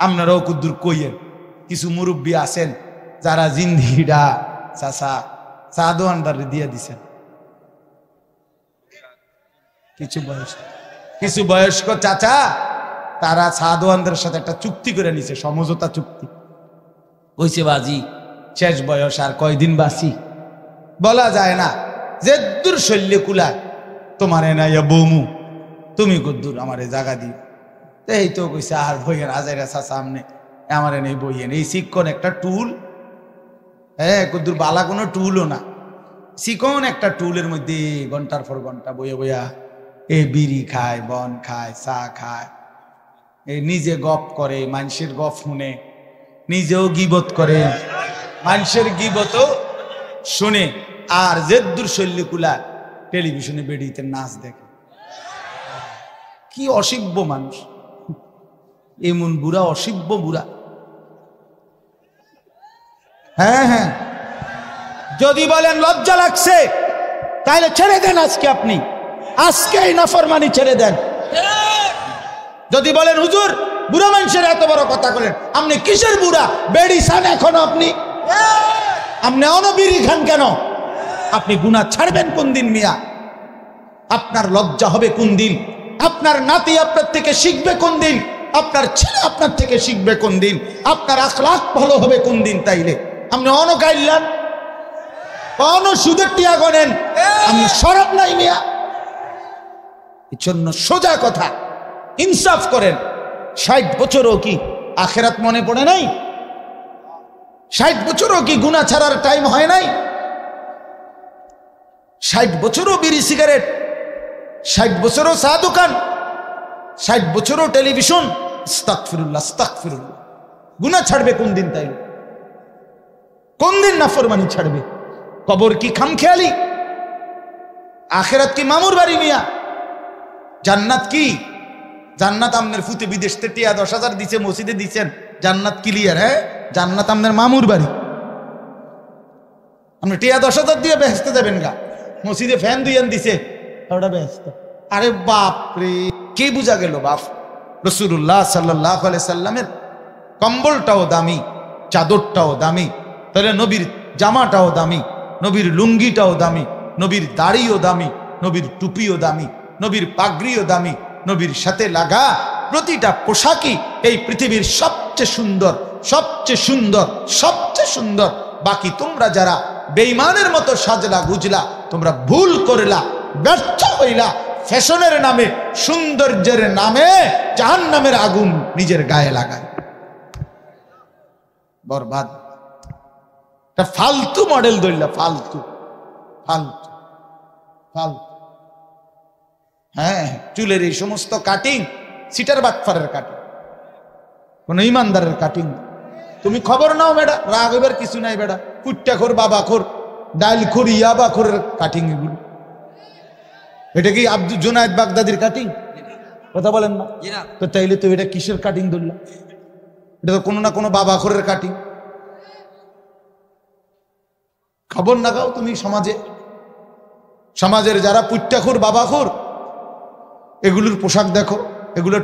আপনারাও কুদ্দুর কইয়েন, কিছু মুরব্বী আছেন যারা জিন্দিগিটা চাচা সাধু আন্ডারে দিয়ে দিছেন। কিছু বয়স্ক চাচা তারা সাধুয়ানদের সাথে একটা চুক্তি করে নিছে, সমঝোতা চুক্তি হইছে। বাজি শেষ বয়স, আর কয়দিন বাঁচি বলা যায় না। যে দূর শৈল্য কুলা তোমার এনাইয়া বৌমু, তুমি কদ্দুর আমার জায়গা দিও। এই তো কইছে আর বইয়েন আজাইরা চাচা আমনে আমার এনে বইয়েন। এই শিক্ষণ একটা টুল, হ্যাঁ কদ্দুর বালা কোনো টুলও না, শিকন একটা টুলের মধ্যে ঘন্টার পর ঘন্টা বইয়া বইয়া এ বিড়ি খায়, বন খায়, চা খায়, এই নিজে গপ করে, মানুষের গপ শুনে, নিজেও গিবত করে, মানুষের গিবতও শুনে, আর জেদ্দুর শৈল্যকুলা টেলিভিশনে বেড়িতে নাচ দেখে। কি অসিব্য মানুষ, এমন বুড়া, অসিব্য বুড়া। হ্যাঁ হ্যাঁ, যদি বলেন লজ্জা লাগছে তাহলে ছেড়ে দেন আজকে, আপনি আজকেই নাফরমানি ছেড়ে দেন। যদি বলেন হুজুর বুড়া মানুষের এত বড় কথা বলেন, আপনি কিসের বুড়া? বেড়ি খান এখনো আপনি, আপনি অনবিড়ি খান কেন? আপনি গুনাহ ছাড়বেন কোন দিন মিয়া? আপনার লজ্জা হবে কোন দিন? আপনার নাতি আপনার থেকে শিখবে কোন দিন? আপনার ছেলে আপনার থেকে শিখবে কোন দিন? আপনার আখলাক ভালো হবে কোন দিন? তাইলে আপনি অনগাইলেন, অন সুদের টিয়া গনেন, আপনি শরম নাই মিয়া। এই জন্য সোজা কথা, ইনসাফ করেন। 60 বছরও কি আখেরাত মনে পড়ে নাই? 60 বছরও কি গুনাহ ছাড়ার টাইম হয় নাই? 60 বছরও বিড়ি সিগারেট, 60 বছরও চা দোকান, 60 বছরও টেলিভিশন। আস্তাগফিরুল্লাহ, আস্তাগফিরুল্লাহ। গুনাহ ছাড়বে কোন দিন? তাই কোন দিন নাফরমানি ছাড়বে? কবর কি খামখেয়ালি? আখেরাত কি মামুর বাড়ি মিয়া? জান্নাত কি? জান্নাত আমনের ফুতে বিদেশ থেকে 10,000 দিছে, মসজিদে দিচ্ছেন, জান্নাত ক্লিয়ার। হ্যাঁ, জান্নাত আমনের মামুর বাড়ি। আপনি 10,000 দিয়ে বেহেশতে যাবেন গা, মসজিদে ফ্যান দুইয়ান দিছে, ওটা বেহেশত। আরে বাপ রে, কি বুঝা গেল বাপ? রাসূলুল্লাহ সাল্লাল্লাহু আলাইহি সাল্লামের কম্বলটাও দামি, চাদরটাও দামি, তাহলে নবীর জামাটাও দামি, নবীর লুঙ্গিটাও দামি, নবীর দাড়িও দামি, নবীর টুপিও দামি, নবীর পাগড়িও দামি, নবীর সাথে লাগা প্রতিটা পোশাকই এই পৃথিবীর সবচেয়ে সুন্দর, সবচেয়ে সুন্দর, সবচেয়ে সুন্দর। বাকি তোমরা যারা বেঈমানের মতো সাজলা গুজলা, তোমরা ভুল করলা, ব্যর্থ হইলা, ফ্যাশনের নামে, সৌন্দর্যের নামে জাহান্নামের আগুন নিজের গায়ে লাগায়, বরবাদ। ফালতু মডেল ধরলা, ফালতু ফালতু ফালতু। হ্যাঁ, চুলের এই সমস্ত কাটিং সিটার বাটফারের কাটিং, কোন ইমানদারের কাটিং। তুমি খবর নাও বেটা, রাগ হইবার কিছু নাই বেটা। কুট্টা খোর, বাবা খোর, ডাইল খোর, ইয়াবা খোরের কাটিং এগুলো। এটা কি আব্দুল জুনায়েদ বাগদাদির কাটিং? কথা বলেন না তো, তাইলে তো এটা কিসের কাটিং ধরলাম? এটা তো কোনো না কোনো বাবা খোরের কাটিং। খবর না গাও তুমি সমাজে, সমাজের যারা পুট্টাখোর, বাবাখোর, এগুলোর পোশাক দেখো, এগুলোর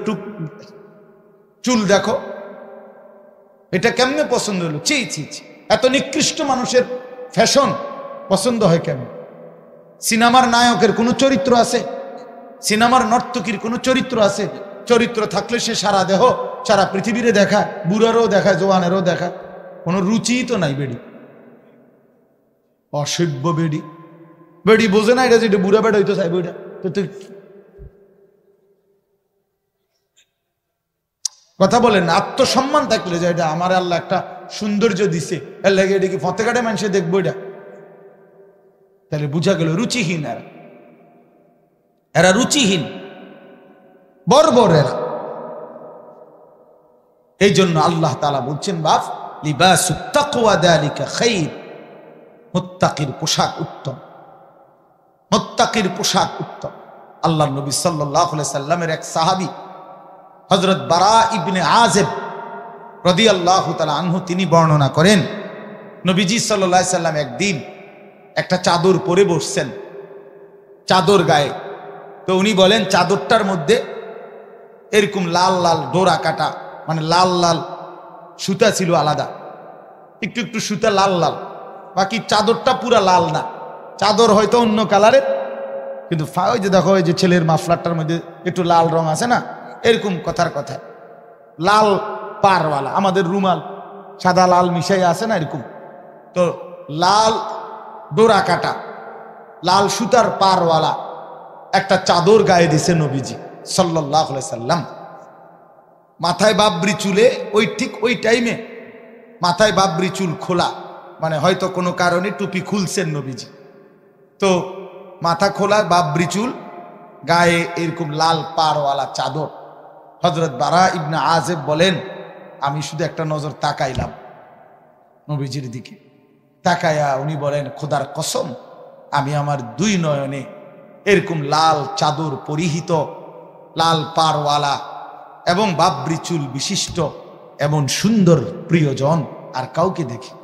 চুল দেখো, এটা কেমনে পছন্দ হলো? ছি ছি ছি, এত নিকৃষ্ট মানুষের ফ্যাশন পছন্দ হয় কেমন? সিনেমার নায়কের কোনো চরিত্র আছে? সিনেমার নর্তকীর কোনো চরিত্র আছে? চরিত্র থাকলে সে সারা দেহ, সারা পৃথিবীরে দেখায়, বুড়ারও দেখায়, জোয়ানেরও দেখায়। কোনো রুচি তো নাই বেডি, অসভ্য বেডি। বেডি বোঝে না এটা, যেটা বুড়া বেড়া হইতে চাইবে ওইটা তো। কথা বলেন, আত্মসম্মান থাকলে যে এটা আমার আল্লাহ একটা সৌন্দর্য দিছে, এর লাগে এটা কি ফতে কাটে মানুষে দেখবো এটা? তাহলে বুঝা গেল রুচিহীন এরা, এরা রুচিহীন, বর্বর এরা। এই জন্য আল্লাহ তাআলা বলছেন, বাপ লিবাসুত তাকওয়া যালিকা খায়র, মুত্তাকির পোশাক উত্তম, মুত্তাকির পোশাক উত্তম। আল্লাহর নবী সাল্লাল্লাহু আলাইহি সাল্লামের এক সাহাবী হযরত বারা ইবনে আযিব রাদিয়াল্লাহু তাআলা আনহু, তিনি বর্ণনা করেন, নবীজি সাল্লাল্লাহু আলাইহি সাল্লাম একদিন একটা চাদর পরে বসছেন, চাদর গায়ে। তো উনি বলেন চাদরটার মধ্যে এরকম লাল লাল ডোরা কাটা মানে লাল লাল সুতা ছিল আলাদা, একটু একটু সুতা লাল লাল, বাকি চাদরটা পুরা লাল না, চাদর হয়তো অন্য কালারের, কিন্তু ওই যে দেখো ওই যে ছেলের মাফলারটার মধ্যে একটু লাল রং আছে না, এরকম কথার কথা, লাল পারওয়ালা, আমাদের রুমাল সাদা লাল মিশাই আছে না এরকম, তো লাল ডোরা কাটা লাল সুতার পারওয়ালা একটা চাদর গায়ে দিছে নবীজি সাল্লাল্লাহু আলাইহি সাল্লাম। মাথায় বাবরি চুলে ঠিক ওই টাইমে মাথায় বাবরি চুল খোলা, মানে হয়তো কোনো কারণে টুপি খুলছেন নবীজি, তো মাথা খোলা বাবরি চুল, গায়ে এরকম লাল পারওয়ালা চাদর। হযরত বারা ইবনে আযিব বলেন, আমি শুধু একটা নজর তাকাইলাম নবীজির দিকে, তাকায়া উনি বলেন, খোদার কসম, আমি আমার দুই নয়নে এরকম লাল চাদর পরিহিত, লাল পারওয়ালা এবং বাবরি চুল বিশিষ্ট এমন সুন্দর প্রিয়জন আর কাউকে দেখি।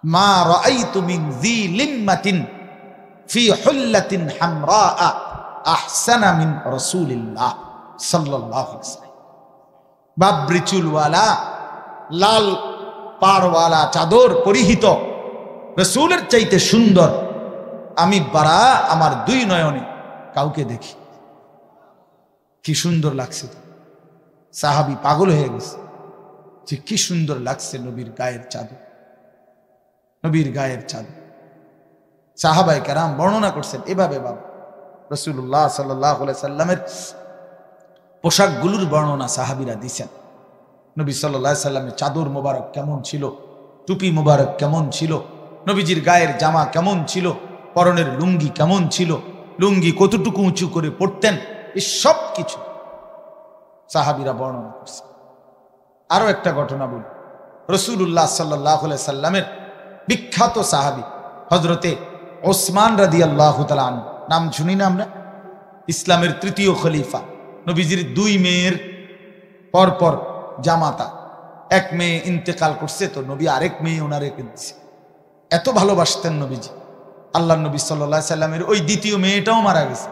মা রাআইতু মিন যী লিম্মাতিন ফি হুল্লাতিন হামরা আহসানা মিন রাসূলিল্লাহ সাল্লাল্লাহু আলাইহি ওয়াসাল্লাম। বাবরি চুলওয়ালা লাল পারওয়ালা চাদর পরিহিত রাসূলের চাইতে সুন্দর আমি বারা আমার দুই নয়নে কাউকে দেখি। কি সুন্দর লাগছে, সাহাবী পাগল হয়ে গেছে যে কি সুন্দর লাগছে নবীর গায়ের চাদর, নবীর গায়ের চাদর। সাহাবায়ে কেরাম বর্ণনা করছেন এভাবে, বাবা রাসূলুল্লাহ সাল্লাল্লাহু আলাইহি সাল্লামের পোশাকগুলোর বর্ণনা সাহাবীরা দিয়েছেন। নবী সাল্লাল্লাহু আলাইহি সাল্লামের চাদর মোবারক কেমন ছিল, টুপি মোবারক কেমন ছিল, নবীজির গায়ের জামা কেমন ছিল, পরনের লুঙ্গি কেমন ছিল, লুঙ্গি কতটুকু উঁচু করে পড়তেন, এই সব কিছু সাহাবীরা বর্ণনা করছে। আরো একটা ঘটনা বলি, রাসূলুল্লাহ সাল্লাল্লাহু আলাইহি সাল্লামের বিখ্যাত সাহাবী হযরতে ওসমান রাদিয়াল্লাহু তাআলা আনহু, নাম শুনি না আমরা, ইসলামের তৃতীয় খলিফা, নবীজির দুই মেয়ের পরপর জামাতা, এক মেয়ে ইন্তেকাল করছে, তো নবী আরেক মেয়ে ওনার রেখে দিচ্ছে। এত ভালোবাসতেন নবীজি, আল্লাহ নবী সাল্লাল্লাহু আলাইহি সাল্লামের ওই দ্বিতীয় মেয়েটাও মারা গেছে।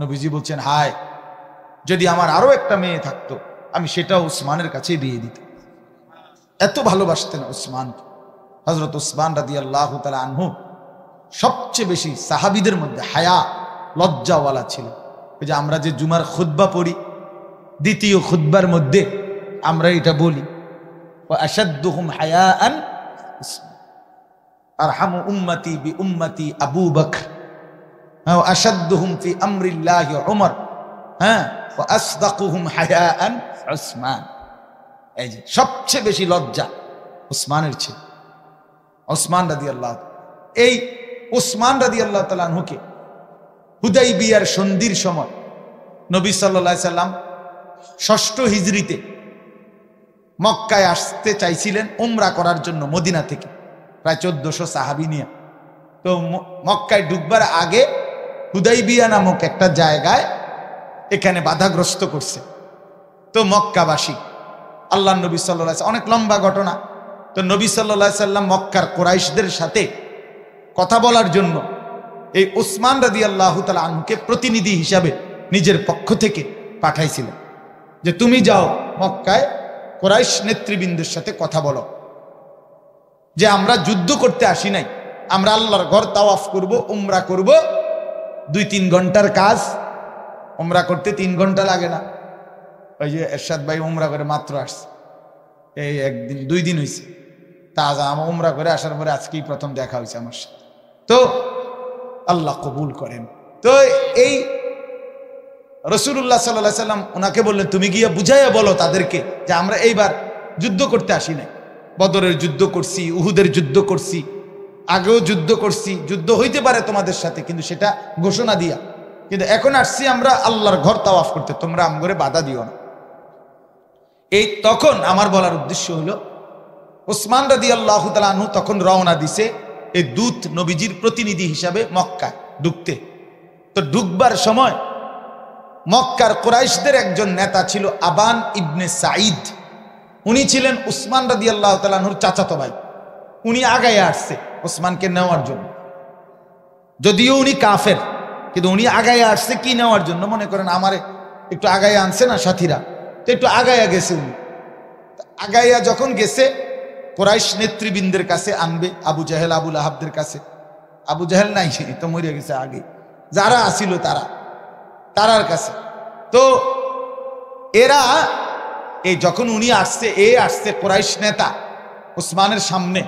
নবীজি বলছেন, হায় যদি আমার আরো একটা মেয়ে থাকতো আমি সেটাও উসমানের কাছে বিয়ে দিতাম। এত ভালোবাসতেন উসমান। হযরত উসমান রাদিয়াল্লাহু তাআলা আনহু সবচেয়ে বেশি সাহাবীদের মধ্যে হায়া লজ্জাওয়ালা ছিল। ওই যে আমরা যে জুমার খুতবা পড়ি, দ্বিতীয় খুতবার মধ্যে আমরা এটা বলি, ওয়া আশাদ্দুহুম হায়াআন আরহামু উম্মতি বি উম্মতি আবু বকর, ওয়া আশাদ্দুহুম ফি আমরিল্লাহি উমর, হ্যাঁ, ওয়া আসদাকুহুম হায়াআন উসমান। এই যে সবচেয়ে বেশি লজ্জা উসমানের ছিল। উসমান রাদিয়াল্লাহু, এই উসমান রাদিয়াল্লাহু তাআলা আনহুকে হুদাইবিয়ার সন্ধির সময় নবী সাল্লাল্লাহু আলাইহি সাল্লাম ৬ষ্ঠ হিজরিতে মক্কায় আসতে চাইছিলেন উমরা করার জন্য মদিনা থেকে, প্রায় ১৪০০ সাহাবী নিয়ে। তো মক্কায় ঢুকবার আগে হুদাইবিয়া নামক একটা জায়গায় এখানে বাধাগ্রস্ত করছে। তো মক্কাবাসী আল্লাহ নবী সাল্লাল্লাহু আলাইহি, অনেক লম্বা ঘটনা, তো নবী সাল্লাল্লাহু আলাইহি সাল্লাম মক্কার কুরাইশদের সাথে কথা বলার জন্য এই উসমান রাদিয়াল্লাহু তাআলা আনহুকে প্রতিনিধি হিসাবে নিজের পক্ষ থেকে পাঠাইছিলেন, যে তুমি যাও মক্কায় কুরাইশ নেতৃবৃন্দের সাথে কথা বলো, যে আমরা যুদ্ধ করতে আসি নাই, আমরা আল্লাহর ঘর তাওয়াফ করব, উমরা করব, ২-৩ ঘন্টার কাজ, উমরা করতে ৩ ঘন্টা লাগে না। ওই যে এরশাদ ভাই উমরা করে মাত্র আসছে, এই 1-2 দিন হয়েছে, তাজা আমার উমরা করে আসার পরে আজকেই প্রথম দেখা হয়েছে আমার সাথে, তো আল্লাহ কবুল করেন। তো এই রাসূলুল্লাহ সাল্লাল্লাহু আলাইহি সাল্লাম ওনাকে বললেন, তুমি গিয়ে বুঝাইয়া বলো তাদেরকে যে আমরা এইবার যুদ্ধ করতে আসি নাই, বদরের যুদ্ধ করছি, উহুদের যুদ্ধ করছি, আগেও যুদ্ধ করছি, যুদ্ধ হইতে পারে তোমাদের সাথে, কিন্তু সেটা ঘোষণা দিয়া, কিন্তু এখন আসছি আমরা আল্লাহর ঘর তাওয়াফ করতে, তোমরা আমগরে বাধা দিও না। এই তখন আমার বলার উদ্দেশ্য হলো, উসমান রাদিয়াল্লাহু তাআলা আনহু তখন রওনা দিছে এই দূত নবীজির প্রতিনিধি হিসাবে মক্কায় ঢুকতে। তো ঢুকবার সময় মক্কার কুরাইশদের একজন নেতা ছিল আবান ইবনে সাঈদ, উনি ছিলেন উসমান রাদিয়াল্লাহু তাআলা আনহুর চাচাতো ভাই। উনি আগায় আসছে উসমানকে নেওয়ার জন্য, যদিও উনি কাফের, কিন্তু উনি আগায় আসছে কি নেওয়ার জন্য, মনে করেন আমারে একটু আগায় আনছে না সাথীরা, তো একটু আগাইয়া গেছে উনি। আগাইয়া যখন গেছে কুরাইশ নেতৃবৃন্দের কাছে আনবে, আবু জাহেল আবুল আহাবদের কাছে। আবু জাহেল নাই, তো মরে গেছে আগে, যারা আসিল তারার কাছে। তো এরা এই যখন উনি আসছে, আসছে কুরাইশ নেতা উসমানের সামনে,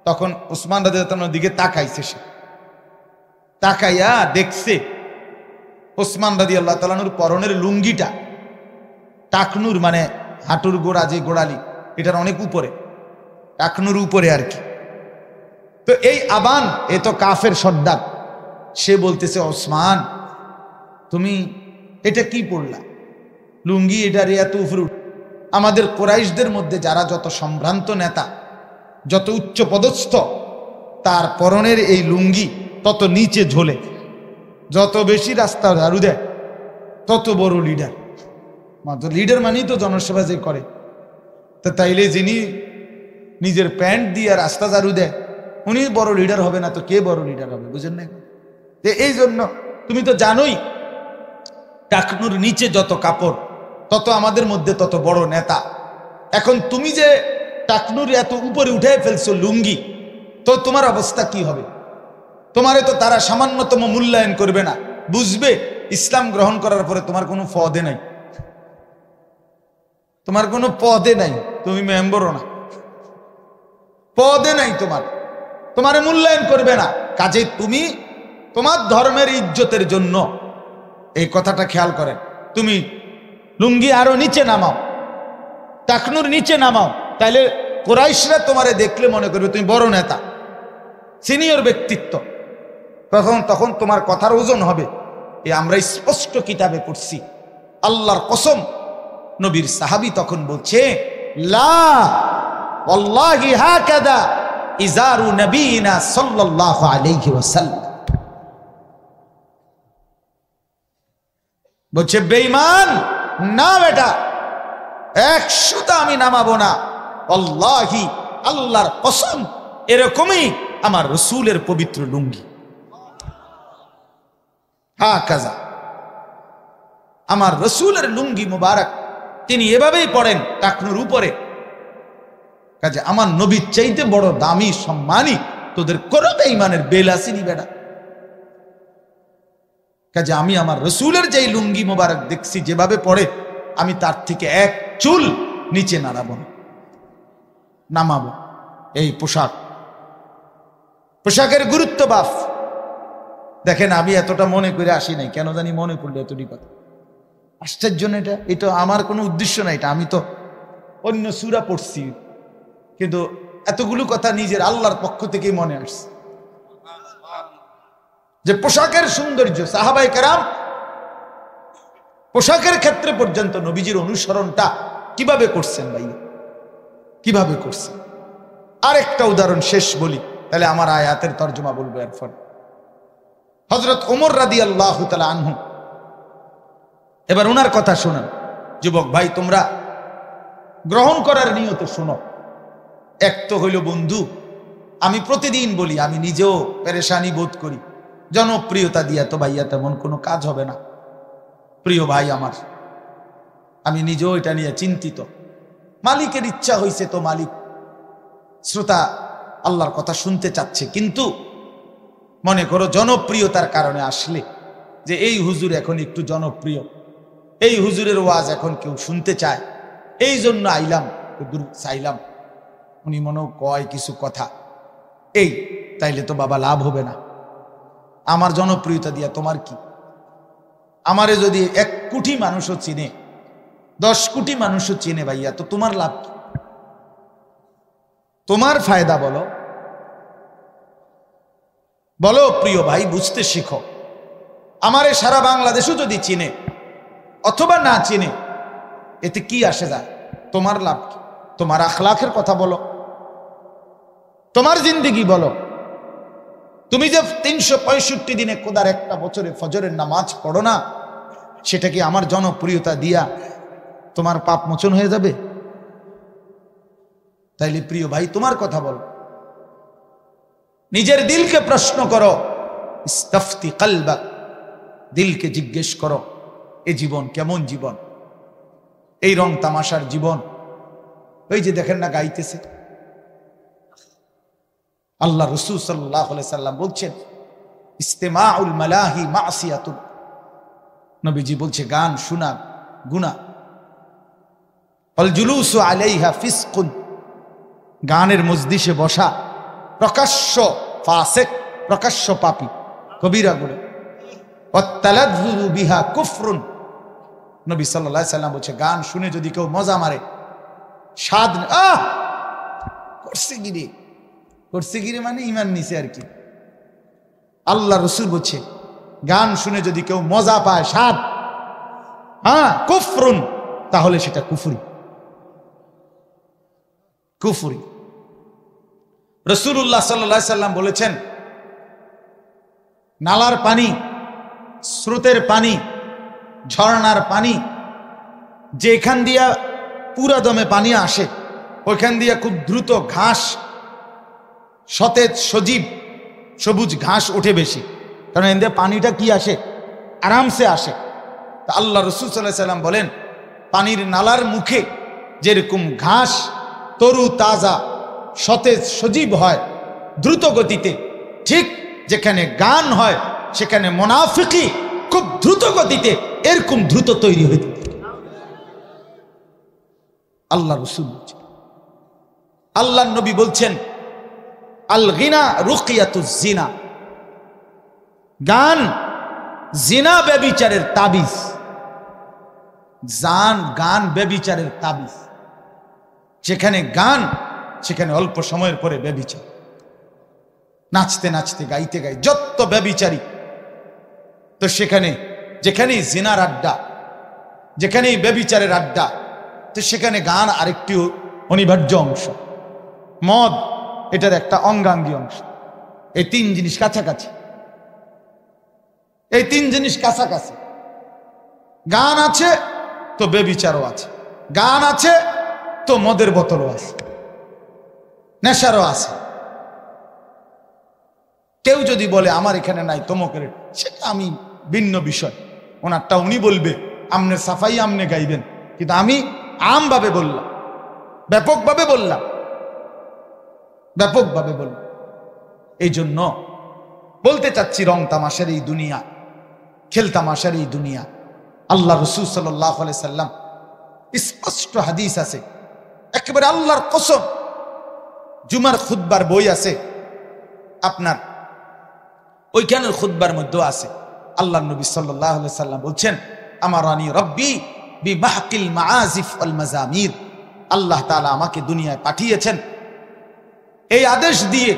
তখন উসমান রাদিয়াল্লাহু তাআলার দিকে তাকাইছে। সে তাকাইয়া দেখছে উসমান রাদিয়াল্লাহু তাআলার পরনের লুঙ্গিটা টাকনুর, মানে হাঁটুর গোড়া যে গোড়ালি, এটার অনেক উপরে, টাকনুর উপরে আর কি। তো এই আবান, এ তো কাফের সর্দার, সে বলতেছে ওসমান তুমি এটা কি পড়লা, লুঙ্গি এটার এত উপরে। আমাদের কুরাইশদের মধ্যে যারা যত সম্ভ্রান্ত নেতা, যত উচ্চ পদস্থ, তার পরনের এই লুঙ্গি তত নিচে ঝোলে। যত বেশি রাস্তা ঝাড়ু দেয় তত বড় লিডার। মাত্র লিডার মানেই তো জনসেবা যে করে। তো তাইলে যিনি নিজের প্যান্ট দিয়ে রাস্তা ঝাড়ু দেয় উনি বড় লিডার হবে না তো কে বড় লিডার হবে? বুঝেন না? এই জন্য তুমি তো জানোই টাকনুর নিচে যত কাপড় তত আমাদের মধ্যে তত বড় নেতা। এখন তুমি যে টাকনুর এত উপরে উঠে ফেলছো লুঙ্গি, তো তোমার অবস্থা কি হবে? তোমারে তো তারা সামান্যতম মূল্যায়ন করবে না। বুঝবে ইসলাম গ্রহণ করার পরে তোমার কোনো পদে নাই, তোমার কোনো পদে নাই, তুমি মেম্বরও না, পদে নাই তোমারে মূল্যায়ন করবে না। কাজে তুমি তোমার ধর্মের ইজ্জতের জন্য এই কথাটা খেয়াল করেন, তুমি লুঙ্গি আরো নিচে নামাও, টাকনুর নিচে নামাও, তাইলে কুরাইশরা তোমারে দেখলে মনে করবে তুমি বড় নেতা, সিনিয়র ব্যক্তিত্ব, তখন তোমার কথার ওজন হবে। আমরা স্পষ্ট কিতাবে পড়ছি, আল্লাহর কসম, নবীর সাহাবী তখন বলছে লা ওয়াল্লাহি হাকাদা ইজারু নবীনা সাল্লাল্লাহু আলাইহি ওয়াসাল্লাম। বলছে বেঈমান, না বেটা, 100টা আমি নামাবো না, আল্লাহি, আল্লাহর কসম, এরকমই আমার রাসূলের পবিত্র লুঙ্গি। হাকাযা, আমার রাসূলের লুঙ্গি মুবারক তিনি এভাবেই পড়েন টাকনুর উপরে। কাজে আমার নবীর চাইতে বড় দামি সম্মানী তোদের কোনো বেঈমানের বেল আসেনি বেটা। কাজে আমি আমার রাসূলের যেই লুঙ্গি মুবারক দেখছি যেভাবে পড়ে, আমি তার থেকে এক চুল নিচে নামাবো। এই পোশাকের গুরুত্ব বাফ দেখেন। আমি এতটা মনে করে আসি নাই, কেন জানি মনে পড়লো এতটি কথা। আশ্চর্য না, এটা আমার কোনো উদ্দেশ্য না, এটা আমি তো অন্য সূরা পড়ছি, কিন্তু এতগুলো কথা নিজের আল্লাহর পক্ষ থেকেই মনে আসছে যে পোশাকের সৌন্দর্য। সাহাবায়ে কেরাম পোশাকের ক্ষেত্রে পর্যন্ত নবীজির অনুসরণটা কিভাবে করছেন ভাই, কিভাবে করছেন। আরেকটা উদাহরণ শেষ বলি, তাহলে আমার আয়াতের তর্জমা বলবো। এরপর হযরত ওমর রাদিয়াল্লাহু তাআলা আনহু, এবার ওনার কথা শুনুন। যুবক ভাই, তোমরা গ্রহণ করার নিয়তে শোনো। এক তো হইল বন্ধু, আমি প্রতিদিন বলি, আমি নিজেও পেরেশানি বোধ করি, জনপ্রিয়তা দিয়া তো ভাইয়া তেমন কোনো কাজ হবে না। প্রিয় ভাই আমার, আমি নিজেও এটা নিয়ে চিন্তিত। মালিকের ইচ্ছা হয়েছে তো মালিক, শ্রোতা আল্লাহর কথা শুনতে চাচ্ছে, কিন্তু মনে করো জনপ্রিয়তার কারণে আসলে যে এই হুজুর এখন একটু জনপ্রিয়, এই হুজুরের ওয়াজ এখন কেউ শুনতে চায়, এই জন্য আইলাম, চাইলাম, উনি মনে কয় কিছু কথা, এই তাইলে তো বাবা লাভ হবে না। আমার জনপ্রিয়তা দিয়া তোমার কি? আমারে যদি 1 কোটি মানুষও চিনে, 10 কোটি মানুষও চিনে ভাইয়া, তো তোমার লাভ কি? তোমার ফায়দা বলো, বলো প্রিয় ভাই, বুঝতে শিখো। আমারে সারা বাংলাদেশও যদি চিনে অথবা না চিনে, এতে কি আসে যায়? তোমার লাভ কি? তোমার আখলাকের কথা বলো, তোমার জিন্দেগি বলো। তুমি যে 365 দিনে খোদার একটা বছরে ফজরের নামাজ পড়ো না, সেটা কি আমার জনপ্রিয়তা দিয়া তোমার পাপ মোচন হয়ে যাবে? তাইলে প্রিয় ভাই, তোমার কথা বলো, নিজের দিলকে প্রশ্ন করো, ইস্তাফতি কলবাক, দিলকে জিজ্ঞেস করো, এ জীবন কেমন জীবন? এই রং তামাশার জীবন। ওই যে দেখেন না গাইতেছে। আল্লাহ রাসূল সাল্লাল্লাহু আলাইহি সাল্লাম বলছেন ইস্তিমাউল মালাহি মাসিয়াতুন, নবীজি বলছে গান শোনা গুনাহ। আল জুলুসু আলাইহা ফিসকুন, গানের মজলিসে বসা প্রকাশ্য ফাসিক, প্রকাশ্য পাপী, কবিরা গুনাহ। ওয়াত-তালাজ্জুযু বিহা কুফরুন, নবী সাল্লাল্লাহু আলাইহি সাল্লাম বলছে গান শুনে যদি কেউ মজা মারে, স্বাদ করছে গিরে মানে ইমান নিছে আর কি। আল্লাহ রাসূল বলছে গান শুনে যদি কেউ মজা পায়, স্বাদ, কুফরুন, তাহলে সেটা কুফরি। কুফরি। রাসূলুল্লাহ সাল্লাল্লাহু আলাইহি সাল্লাম বলেছেন নালার পানি, স্রোতের পানি, ঝর্ণার পানি, যেখান দিয়া পুরা দমে পানি আসে ওইখান দিয়া খুব দ্রুত ঘাস, সতেজ সজীব সবুজ ঘাস ওঠে বেশি, কারণ এদের পানিটা কি আসে, আরামসে আসে। তা আল্লাহ রাসূল সাল্লাল্লাহু আলাইহি সাল্লাম বলেন পানির নালার মুখে যেরকম ঘাস তরু তাজা সতেজ সজীব হয় দ্রুত গতিতে, ঠিক যেখানে গান হয় সেখানে মুনাফিকি খুব দ্রুত গতিতে এরকম দ্রুত তৈরি হইতে। আল্লাহ রাসূল বলছেন, আল্লাহ নবী বলছেন আল গিনা রুকিয়াতুজ জিনা, গান জিনা ব্যভিচারের তাবিজ। গান ব্যভিচারের তাবিজ। যেখানে গান সেখানে অল্প সময়ের পরে ব্যভিচার। নাচতে নাচতে গাইতে গাই যত ব্যভিচারী, তো সেখানে যেখানেই জিনার আড্ডা, যেখানেই ব্যভিচারের আড্ডা, তো সেখানে গান আরেকটি অনিবার্য অংশ। মদ এটার একটা অঙ্গাঙ্গী অংশ। এই তিন জিনিস কাছাকাছি, এই তিন জিনিস কাছাকাছি। গান আছে তো ব্যভিচারও আছে, গান আছে তো মদের বোতলও আছে, নেশারও আছে। কেউ যদি বলে আমার এখানে নাই তমকের, সেটা আমি ভিন্ন বিষয়, ওনারটা উনি বলবে, আমনে সাফাই আমনে গাইবেন, কিন্তু আমি আমভাবে বললাম, ব্যাপকভাবে বললাম, ব্যাপকভাবে বললাম। এই জন্য বলতে চাচ্ছি রং তামাশার এই দুনিয়া, খেল তামাশার এই দুনিয়া। আল্লাহ রাসূল সাল্লাল্লাহু আলাইহি সাল্লাম স্পষ্ট হাদিস আছে, একেবারে আল্লাহর কসম, জুমার খুতবার বই আছে আপনার, ওইখানের খুতবার মধ্যে আছে আল্লাহ নবী সাল্লাল্লাহু আলাইহি সাল্লাম বলছেন আমারানি রব্বি বিমাহকিল মাআজিফ ওয়াল মাজামির, আল্লাহ তাআলা আমাকে দুনিয়ায় পাঠিয়েছেন এই আদেশ দিয়ে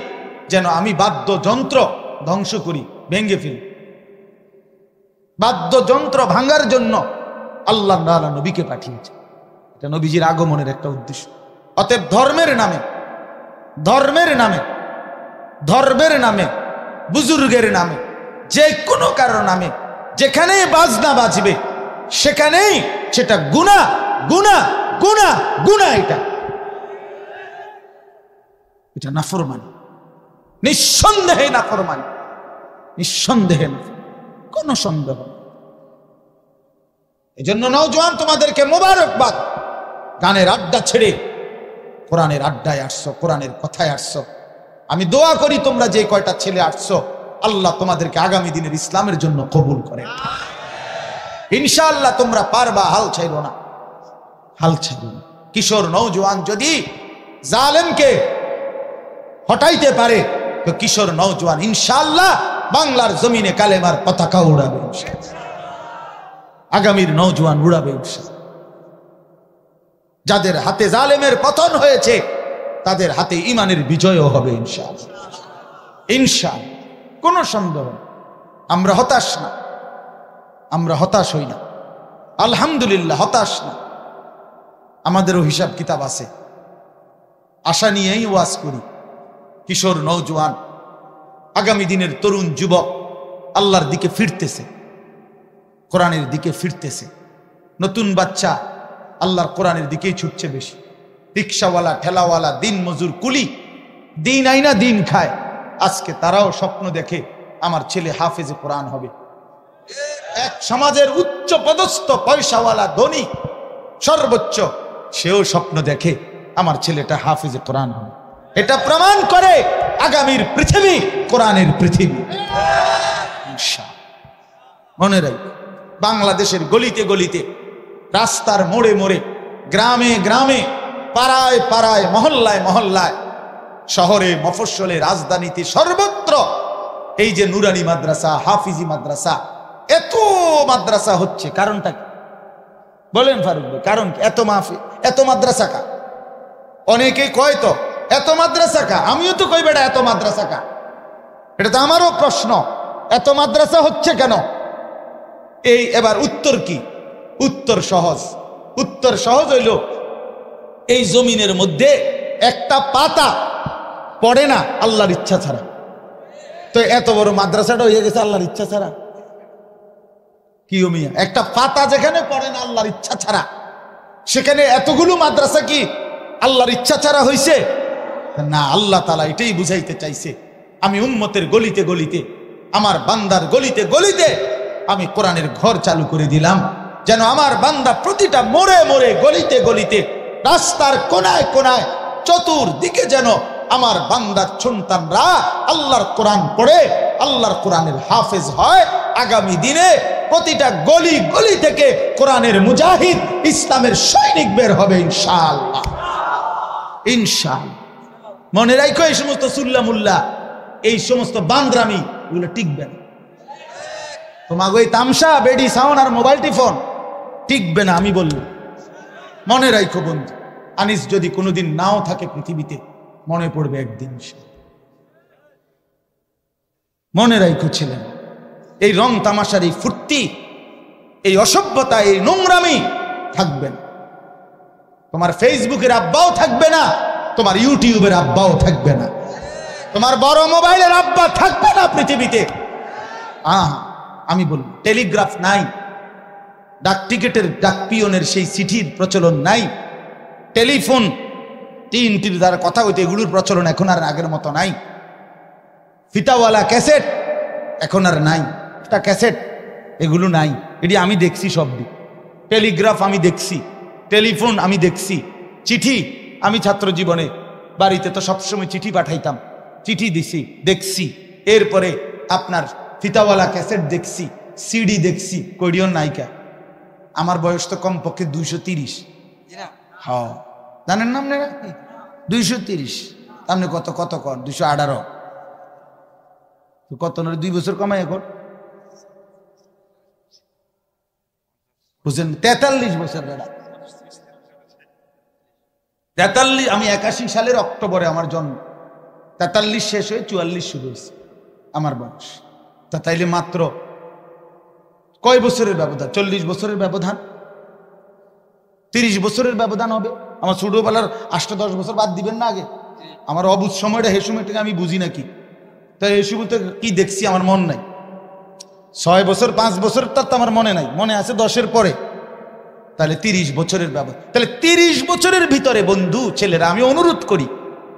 যেন আমি বাদ্যযন্ত্র ধ্বংস করি, ভেঙে ফেলি। বাদ্যযন্ত্র ভাঙার জন্য আল্লাহ তাআলা নবীকে পাঠিয়েছেন। এটা নবীজির আগমনের একটা উদ্দেশ্য। অতএব ধর্মের নামে, ধর্মের নামে, ধর্মের নামে, বুজুর্গের নামে, যে কোনো কারো নামে যেখানেই বাজনা বাজবে সেখানেই সেটা গুনাহ, গুনাহ, গুনাহ, গুনাহ। এটা নাফরমানি, নিঃসন্দেহে নাফরমানি, নিঃসন্দেহে, কোনো সন্দেহ। এই জন্য নওজোয়ান তোমাদেরকে মোবারকবাদ, গানের আড্ডা ছেড়ে কোরআনের আড্ডায় আসছো, কোরআনের কথায় আসছো। আমি দোয়া করি তোমরা যে কয়টা ছেলে আসছো, আল্লাহ তোমাদেরকে আগামী দিনের ইসলামের জন্য কবুল করেন ইনশাআল্লাহ। তোমরা পারবা, হাল ছাইরো না, হাল ছাইরো না। কিশোর নওজোয়ান যদি জালেমকে হটাইতে পারে তো কিশোর নওজোয়ান ইনশাআল্লাহ বাংলার জমিনে কালেমার পতাকা উড়াবে, আগামীর নওজোয়ান উড়াবে ইনশাআল্লাহ। যাদের হাতে জালেমের পতন হয়েছে তাদের হাতে ঈমানের বিজয়ও হবে ইনশাআল্লাহ, ইনশাআল্লাহ, কোনো সন্দেহ। আমরা হতাশ না, আমরা হতাশ হই না, আলহামদুলিল্লাহ হতাশ না। আমাদেরও হিসাব কিতাব আছে, আশা নিয়েই ওয়াজ করি। কিশোর নওজোয়ান, আগামী দিনের তরুণ যুবক আল্লাহর দিকে ফিরতেছে, কোরআনের দিকে ফিরতেছে। নতুন বাচ্চা আল্লাহর কোরআনের দিকেই ছুটছে বেশি। রিক্সাওয়ালা, ঠেলাওয়ালা, দিন মজুর, কুলি, দিন আইনা দিন খায়, আজকে তারাও স্বপ্ন দেখে আমার ছেলে হাফেজে কোরআন হবে। এক সমাজের উচ্চ পদস্থ পয়সাওয়ালা ধনী সর্বোচ্চ, সেও স্বপ্ন দেখে আমার ছেলেটা হাফিজে কোরআন হবে। এটা প্রমাণ করে আগামীর পৃথিবী কোরআনের পৃথিবী। মনে রাখ, বাংলাদেশের গলিতে গলিতে, রাস্তার মোড়ে মোড়ে, গ্রামে গ্রামে, পাড়ায় পাড়ায়, মহল্লায় মহল্লায়, শহরে মফস্বলে, রাজধানীতে, সর্বত্র এই যে নুরানি মাদ্রাসা, হাফিজি মাদ্রাসা, এত মাদ্রাসা হচ্ছে, কারণটা কি বলেন ফারুক ভাই? কারণ কি? এত মাদ্রাসা কা? অনেকে কয় তো এত মাদ্রাসা কা, আমিও তো কই বেটা এত মাদ্রাসা কা। এটা তো আমারও প্রশ্ন, এত মাদ্রাসা হচ্ছে কেন? এই এবার উত্তর কি? উত্তর সহজ। উত্তর সহজ হইল, এই জমিনের মধ্যে একটা পাতা পড়ে না আল্লাহর ইচ্ছা ছাড়া। তো এত বড় মাদ্রাসাটা হয়ে গেছে আল্লাহর ইচ্ছা ছাড়া। কি মিয়া, একটা পাতা যেখানে পড়ে না আল্লাহর ইচ্ছা ছাড়া, সেখানে এতগুলো মাদ্রাসা কি আল্লাহর ইচ্ছা ছাড়া হইছে? না, আল্লাহ তাআলা এটাই বুঝাইতে চাইছে, আমি উম্মতের গলিতে গলিতে, আমার বান্দার গলিতে গলিতে আমি কোরআনের ঘর চালু করে দিলাম, যেন আমার বান্দা প্রতিটা মোড়ে মোড়ে, গলিতে গলিতে, রাস্তার কোনায় কোনায়, চতুর্দিকে যেন আমার বান্দার সন্তানরা আল্লাহর কোরআন পড়ে আল্লাহর কোরআনের হাফেজ হয়। আগামী দিনে প্রতিটা গলি গলি থেকে কোরআনের মুজাহিদ, ইসলামের সৈনিক বের হবে ইনশাআল্লাহ। ইনশাআল্লাহ। মনে রাখো, এই সমস্ত সুল্লা মুল্লা, এই সমস্ত বান্দরামি, এগুলো টিকবে না। তোমাকে ওই তামসা, বেডি সাউন্ড আর মোবাইল টিফোন টিকবে না, আমি বললাম। মনে রাখো বন্ধু, আনিস যদি কোনোদিন নাও থাকে পৃথিবীতে, মনে পড়বে একদিন। মনে রাখো ছিলেন, এই রং তামাশার, এই ফুর্তি, এই অসভ্যতা, এই নোংরামি থাকবে না। তোমার ফেসবুকের আব্বাও থাকবে না, তোমার ইউটিউবের আব্বাও থাকবে না, তোমার বড় মোবাইলের আব্বা থাকবে না পৃথিবীতে। আমি বলব, টেলিগ্রাফ নাই, ডাক টিকেটের, ডাক পিয়নের সেই চিঠির প্রচলন নাই, টেলিফোন, তিনটির দ্বারা কথা হইতে, এগুলোর প্রচলন এখন আর আগের মতো নাই। ফিতাওয়ালা ক্যাসেট এখন আর নাই, একটা ক্যাসেট, এগুলো নাই। এটি আমি দেখছি সব দিক। টেলিগ্রাফ আমি দেখছি, টেলিফোন আমি দেখছি, চিঠি আমি ছাত্র জীবনে বাড়িতে তো সবসময় চিঠি পাঠাইতাম, চিঠি দিছি, দেখছি। এরপরে আপনার ফিতাওয়ালা ক্যাসেট দেখছি, সিডি দেখছি, কইডিয়ন নায়িকা। আমার বয়স তো কমপক্ষে 230। হ্যাঁ, জানেন না আপনারা? 230। আপনি কত কত কর? 218। কত 2 বছর কমাই এখন বুঝছেন? 43 বছর বেড়া। 43। আমি 81 সালের অক্টোবরে আমার জন্ম, 43 শেষ হয়ে 44 শুরু হয়েছে আমার বয়স। তা তাইলে মাত্র কয় বছরের ব্যবধান? 40 বছরের ব্যবধান, 30 বছরের ব্যবধান হবে। আমার ছোটবেলার 8-10 বছর বাদ দিবেন না আগে? আমার অবুঝ সময়টা, হে সময়টাকে আমি বুঝি নাকি? তাই এই সময়তে কি দেখছি আমার মন নাই। 6 বছর 5 বছর তার তো আমার মনে নাই, মনে আছে 10-এর পরে। তাহলে 30 বছরের ব্যবধান। তাহলে 30 বছরের ভিতরে বন্ধু, ছেলেরা, আমি অনুরোধ করি,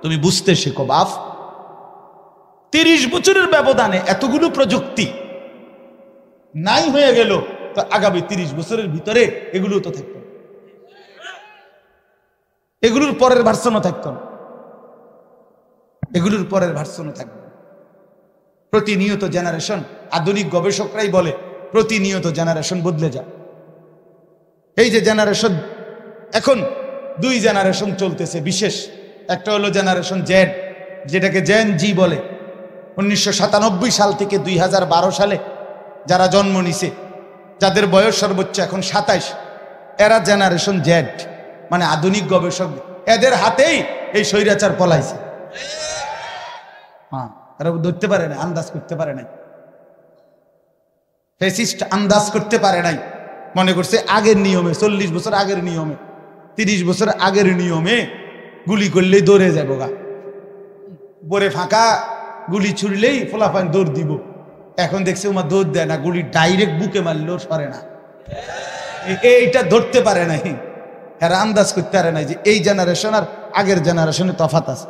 তুমি বুঝতে শেখো বাপ। 30 বছরের ব্যবধানে এতগুলো প্রযুক্তি নাই হয়ে গেল, তো আগামী 30 বছরের ভিতরে এগুলো তো থাকতো, এগুলোর পরের ভার্সনও থাকতো না, এগুলোর পরের ভার্সনও থাকবে। প্রতিনিয়ত জেনারেশন, আধুনিক গবেষকরাই বলে প্রতিনিয়ত জেনারেশন বদলে যায়। এই যে জেনারেশন, এখন 2 জেনারেশন চলতেছে বিশেষ। একটা হলো জেনারেশন জেড, যেটাকে জেন জি বলে। 1997 সাল থেকে 2012 সালে যারা জন্ম নিছে, যাদের বয়স সর্বোচ্চ এখন 27, এরা জেনারেশন জেড, মানে আধুনিক গবেষক, এদের হাতেই এই স্বৈরাচার পলাইছে। হ্যাঁ, এরা ধরতে পারে না, আন্দাজ করতে পারে নাই, ফ্যাসিস্ট আন্দাজ করতে পারে নাই। মনে করছে আগের নিয়মে, 40 বছর আগের নিয়মে, 30 বছর আগের নিয়মে গুলি করলেই দৌড়ে যাবো গা, পরে ফাঁকা গুলি ছুড়লেই ফলাফল দৌড় দিব। এখন দেখছে ওমা দৌড় দেয় না, গুলি ডাইরেক্ট বুকে মারলেও সরে না। এইটা ধরতে পারে নাই, এরা আন্দাজ করতে পারে নাই যে এই জেনারেশন আর আগের জেনারেশনে তফাৎ আছে।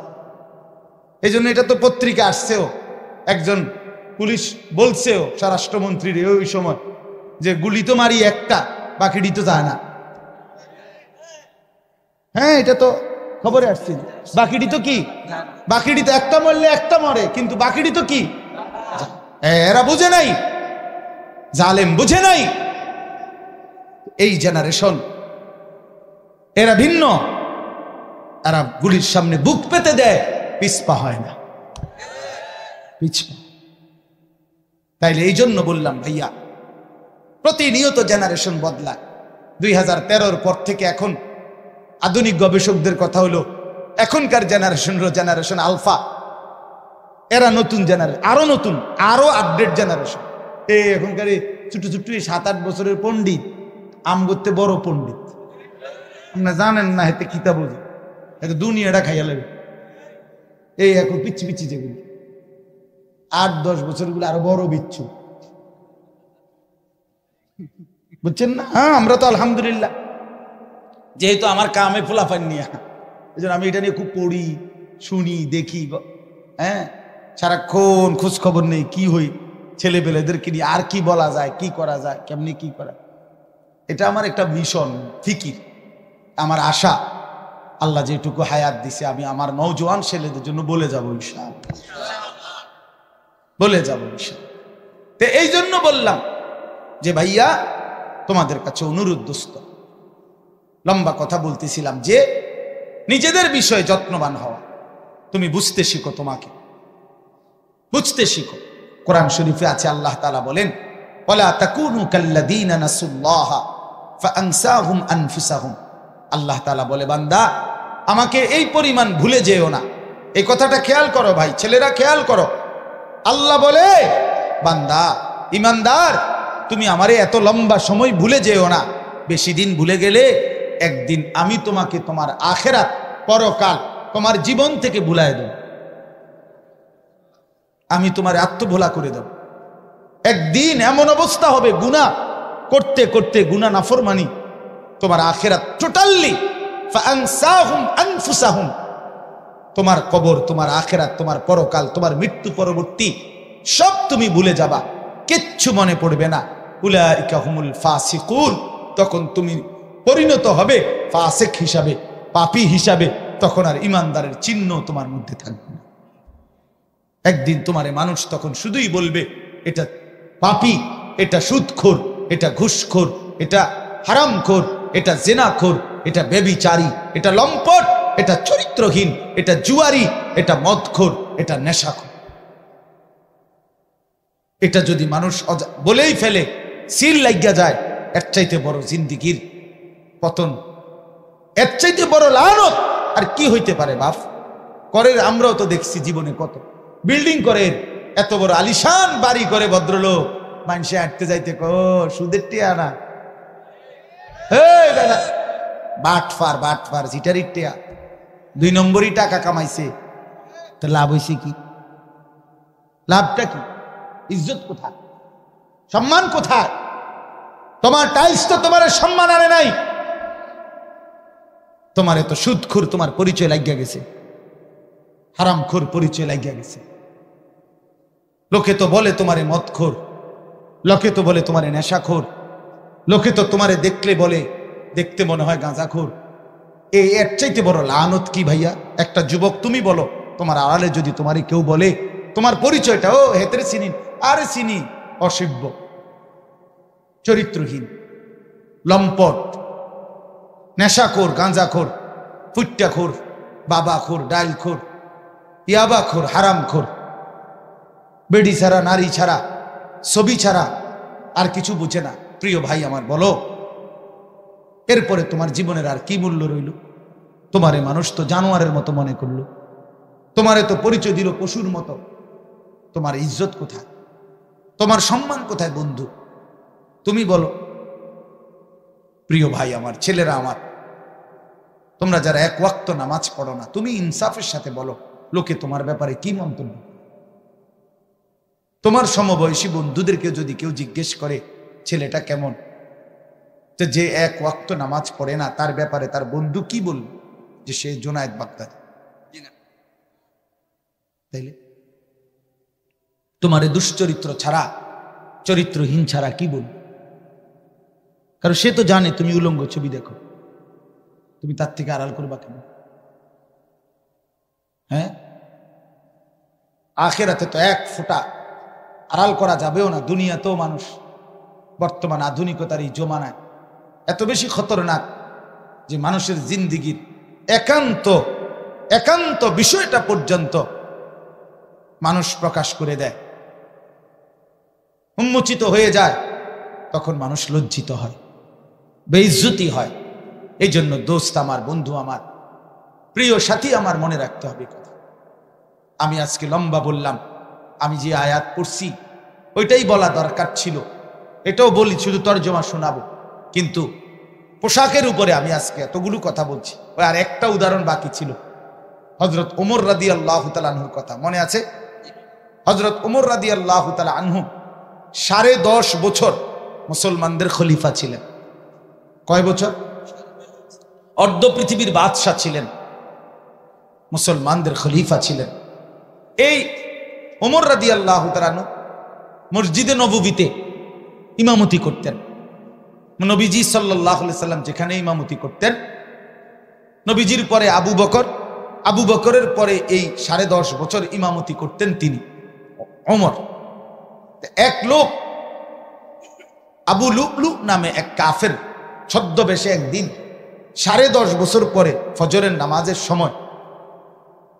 এই জন্য এটা তো পত্রিকা আসছেও, একজন পুলিশ বলছেও স্বরাষ্ট্রমন্ত্রীর ওই সময় যে গুলি তো মারি একটা, বাকিটি তো যায় না। হ্যাঁ, এটা তো খবরে আসছে। বাকিটি তো কি? বাকিটি তো একটা মরলে একটা মরে, কিন্তু বাকিটি তো কি? এরা বুঝে নাই, জালেম বুঝে নাই। এই জেনারেশন এরা ভিন্ন, এরা গুলির সামনে বুক পেতে দেয়, পিছপা হয় না, পিছপা। তাইলে এই জন্য বললাম ভাইয়া, প্রতিনিয়ত জেনারেশন বদলায়। 2013-র পর থেকে এখন আধুনিক গবেষকদের কথা হলো এখনকার জেনারেশন হলো জেনারেশন আলফা। এরা নতুন জেনারেশন, আরো নতুন, আরো আপডেট জেনারেশন। এই এখনকার ছোট ছোট 7-8 বছরের পণ্ডিত আম করতে বড় পণ্ডিত, আপনারা জানেন না, হেতে কিতাব বোঝে, এতে দুনিয়াটা খাইয়া লাগে। এই এখন পিচ্ছি পিচ্ছি যেগুলো 8-10 বছর গুলো আরো বড় বিচ্ছু, বুঝছেন না? হ্যাঁ, আমরা তো আলহামদুলিল্লাহ, যেহেতু আমার কামে ফোলাফান নিয়ে, এই জন্য আমি এটা নিয়ে খুব পড়ি, শুনি, দেখি। হ্যাঁ, সারাক্ষণ খোঁজ খবর নেই কি হই ছেলে পেলেদেরকে নিয়ে, আর কি বলা যায়, কি করা যায়, কেমনি কি করা। এটা আমার একটা মিশন, ফিকির, আমার আশা। আল্লাহ যেটুকু হায়াত দিছে আমি আমার নওজোয়ান ছেলেদের জন্য বলে যাবো ইনশাআল্লাহ, বলে যাবো ইনশাআল্লাহ। তো এই জন্য বললাম যে ভাইয়া, তোমাদের কাছে অনুরোধ দোস্ত, লম্বা কথা বলতেছিলাম যে নিজেদের বিষয়ে যত্নবান হওয়া। তুমি বুঝতে শিখো, তোমাকে বুঝতে শিখো। কোরআন শরীফে আছে, আল্লাহ তাআলা বলেন, ওয়ালা তাকুনু কাল্লাযীনা নাসুল্লাহা ফাআনসাহুম আনফুসাহুম। আল্লাহ তাআলা বলে, বান্দা আমাকে এই পরিমাণ ভুলে যেও না। এই কথাটা খেয়াল করো ভাই, ছেলেরা খেয়াল করো। আল্লাহ বলে, বান্দা ইমানদার, তুমি আমারে এত লম্বা সময় ভুলে যেও না। বেশি দিন ভুলে গেলে একদিন আমি তোমাকে তোমার আখিরাত, পরকাল, তোমার জীবন থেকে ভুলায় দেব। আমি তোমার আত্মভোলা করে দেব। একদিন এমন অবস্থা হবে, গুনাহ করতে করতে, গুনাহ নাফরমানি, তোমার আখিরাত টোটালি ফাআনসাহুম আনফুসাহুম, তোমার কবর, তোমার আখিরাত, তোমার পরকাল, তোমার মৃত্যু পরবর্তী সব তুমি ভুলে যাবা, কিচ্ছু মনে পড়বে না। উলাইকা হুমুল ফাসিকুন, তখন তুমি পরিণত হবে ফাসিক হিসাবে, পাপী হিসাবে। তখন আর ইমানদারের চিহ্ন তোমার মধ্যে থাকবে না। একদিন তোমারে মানুষ তখন শুধুই বলবে, এটা পাপী, এটা সুদখোর, এটা ঘুষখোর, এটা হারামখোর, এটা জেনাখোর, এটা ব্যভিচারী, এটা লম্পট, এটা চরিত্রহীন, এটা জুয়ারি, এটা মদখোর, এটা নেশাখোর। এটা যদি মানুষ বলেই ফেলে, সিল লাগিয়া যায়, এর চাইতে বড় জিন্দিগির পতন, এর চাইতে বড় লানত আর কি হইতে পারে বাপ? করের আমরাও তো দেখছি জীবনে কত বিল্ডিং করে, এত বড় আলিশান বাড়ি করে ভদ্রলোক, মানুষে আটতে যাইতে সুদের টিয়া না, বাটফার বাটফার জিটারির টিয়া, 2 নম্বরই টাকা কামাইছে। তো লাভ হয়েছে কি? লাভটা কি? ইজ্জত কোথায়? সম্মান কোথায়? তোমার টাইলস তো তোমার সম্মান আনে নাই। তোমার এত সুদখোর, তোমার পরিচয় লাগিয়া গেছে, হারামখোর পরিচয় লাগিয়া গেছে। লোকে তো বলে তোমারে মদখোর, লোকে তো বলে তোমারে নেশাখোর, লোকে তো তোমারে দেখলে বলে, দেখতে মনে হয় গাঁজাখোর। এর চাইতে বড় লানত কি ভাইয়া? একটা যুবক তুমি বলো, তোমার আড়ালে যদি তোমারে কেউ বলে তোমার পরিচয়টা, ও হেতেরে চিনি, আরে চিনি, অসভ্য, চরিত্রহীন, লম্পট, নেশাখোর, গাঁজাখোর, ফুট্টাখোর, বাবাখোর, ডাইলখোর, ইয়াবাখোর, হারামখোর, বেডি ছাড়া, নারী ছাড়া, ছবি ছাড়া আর কিছু বুঝে না। প্রিয় ভাই আমার, বলো এরপরে তোমার জীবনের আর কি মূল্য রইল? তোমারে মানুষ তো জানোয়ারের মতো মনে করলো, তোমারে তো পরিচয় দিল পশুর মতো। তোমার ইজ্জত কোথায়? তোমার সম্মান কোথায় বন্ধু? তুমি বলো। প্রিয় ভাই আমার, ছেলেরা আমার, তোমরা যারা 1 ওয়াক্ত নামাজ পড়ো না, তুমি ইনসাফের সাথে বলো লোকে তোমার ব্যাপারে কি মন্তব্য। তোমার সমবয়সী বন্ধুদেরকে যদি কেউ জিজ্ঞেস করে ছেলেটা কেমন, তো যে 1 ওয়াক্ত নামাজ পড়ে না তার ব্যাপারে তার বন্ধু কি বলল? যে সে জুনায়েদ বাগদাদি। তাইলে তোমার দুশ্চরিত্র ছাড়া, চরিত্রহীন ছাড়া কি বল? কারণ সে তো জানে তুমি উলঙ্গ ছবি দেখো, তুমি তার থেকে আড়াল করবা কেন? হ্যাঁ, আখিরাতে তো এক ফোঁটা আড়াল করা যাবেও না। দুনিয়াতেও মানুষ বর্তমান আধুনিকতার এই জমানায় এত বেশি খতরনাক যে মানুষের জিন্দিগির একান্ত একান্ত বিষয়টা পর্যন্ত মানুষ প্রকাশ করে দেয়, উন্মোচিত হয়ে যায়। তখন মানুষ লজ্জিত হয়, বেইজ্জতি হয়। এই জন্য দোস্ত আমার, বন্ধু আমার, প্রিয় সাথী আমার, মনে রাখতে হবে কথা। আমি আজকে লম্বা বললাম, আমি যে আয়াত পড়ছি ওইটাই বলা দরকার ছিল, এটাও বলি, শুধু তর্জমা শোনাবো। কিন্তু পোশাকের উপরে আমি আজকে এতগুলো কথা বলছি। আর একটা উদাহরণ বাকি ছিল, হযরত ওমর রাদিয়াল্লাহু তাআলা আনহুর কথা মনে আছে? হযরত ওমর রাদিয়াল্লাহু তাআলা আনহু 10.5 বছর মুসলমানদের খলিফা ছিলেন। কয় বছর? অর্ধ পৃথিবীর বাদশাহ ছিলেন, মুসলমানদের খলিফা ছিলেন। এই ওমর রাদিয়াল্লাহু তাআলা আনহু মসজিদে নববীতে ইমামতি করতেন। নবীজি সাল্লাল্লাহু আলাইহি সাল্লাম যেখানে ইমামতি করতেন, নবীজির পরে আবু বকর, আবু বকরের পরে এই 10.5 বছর ইমামতি করতেন তিনি, ওমর। এক লোক আবু লুবলু নামে এক কাফের ছদ্মবেশে একদিন 10.5 বছর পরে ফজরের নামাজের সময়,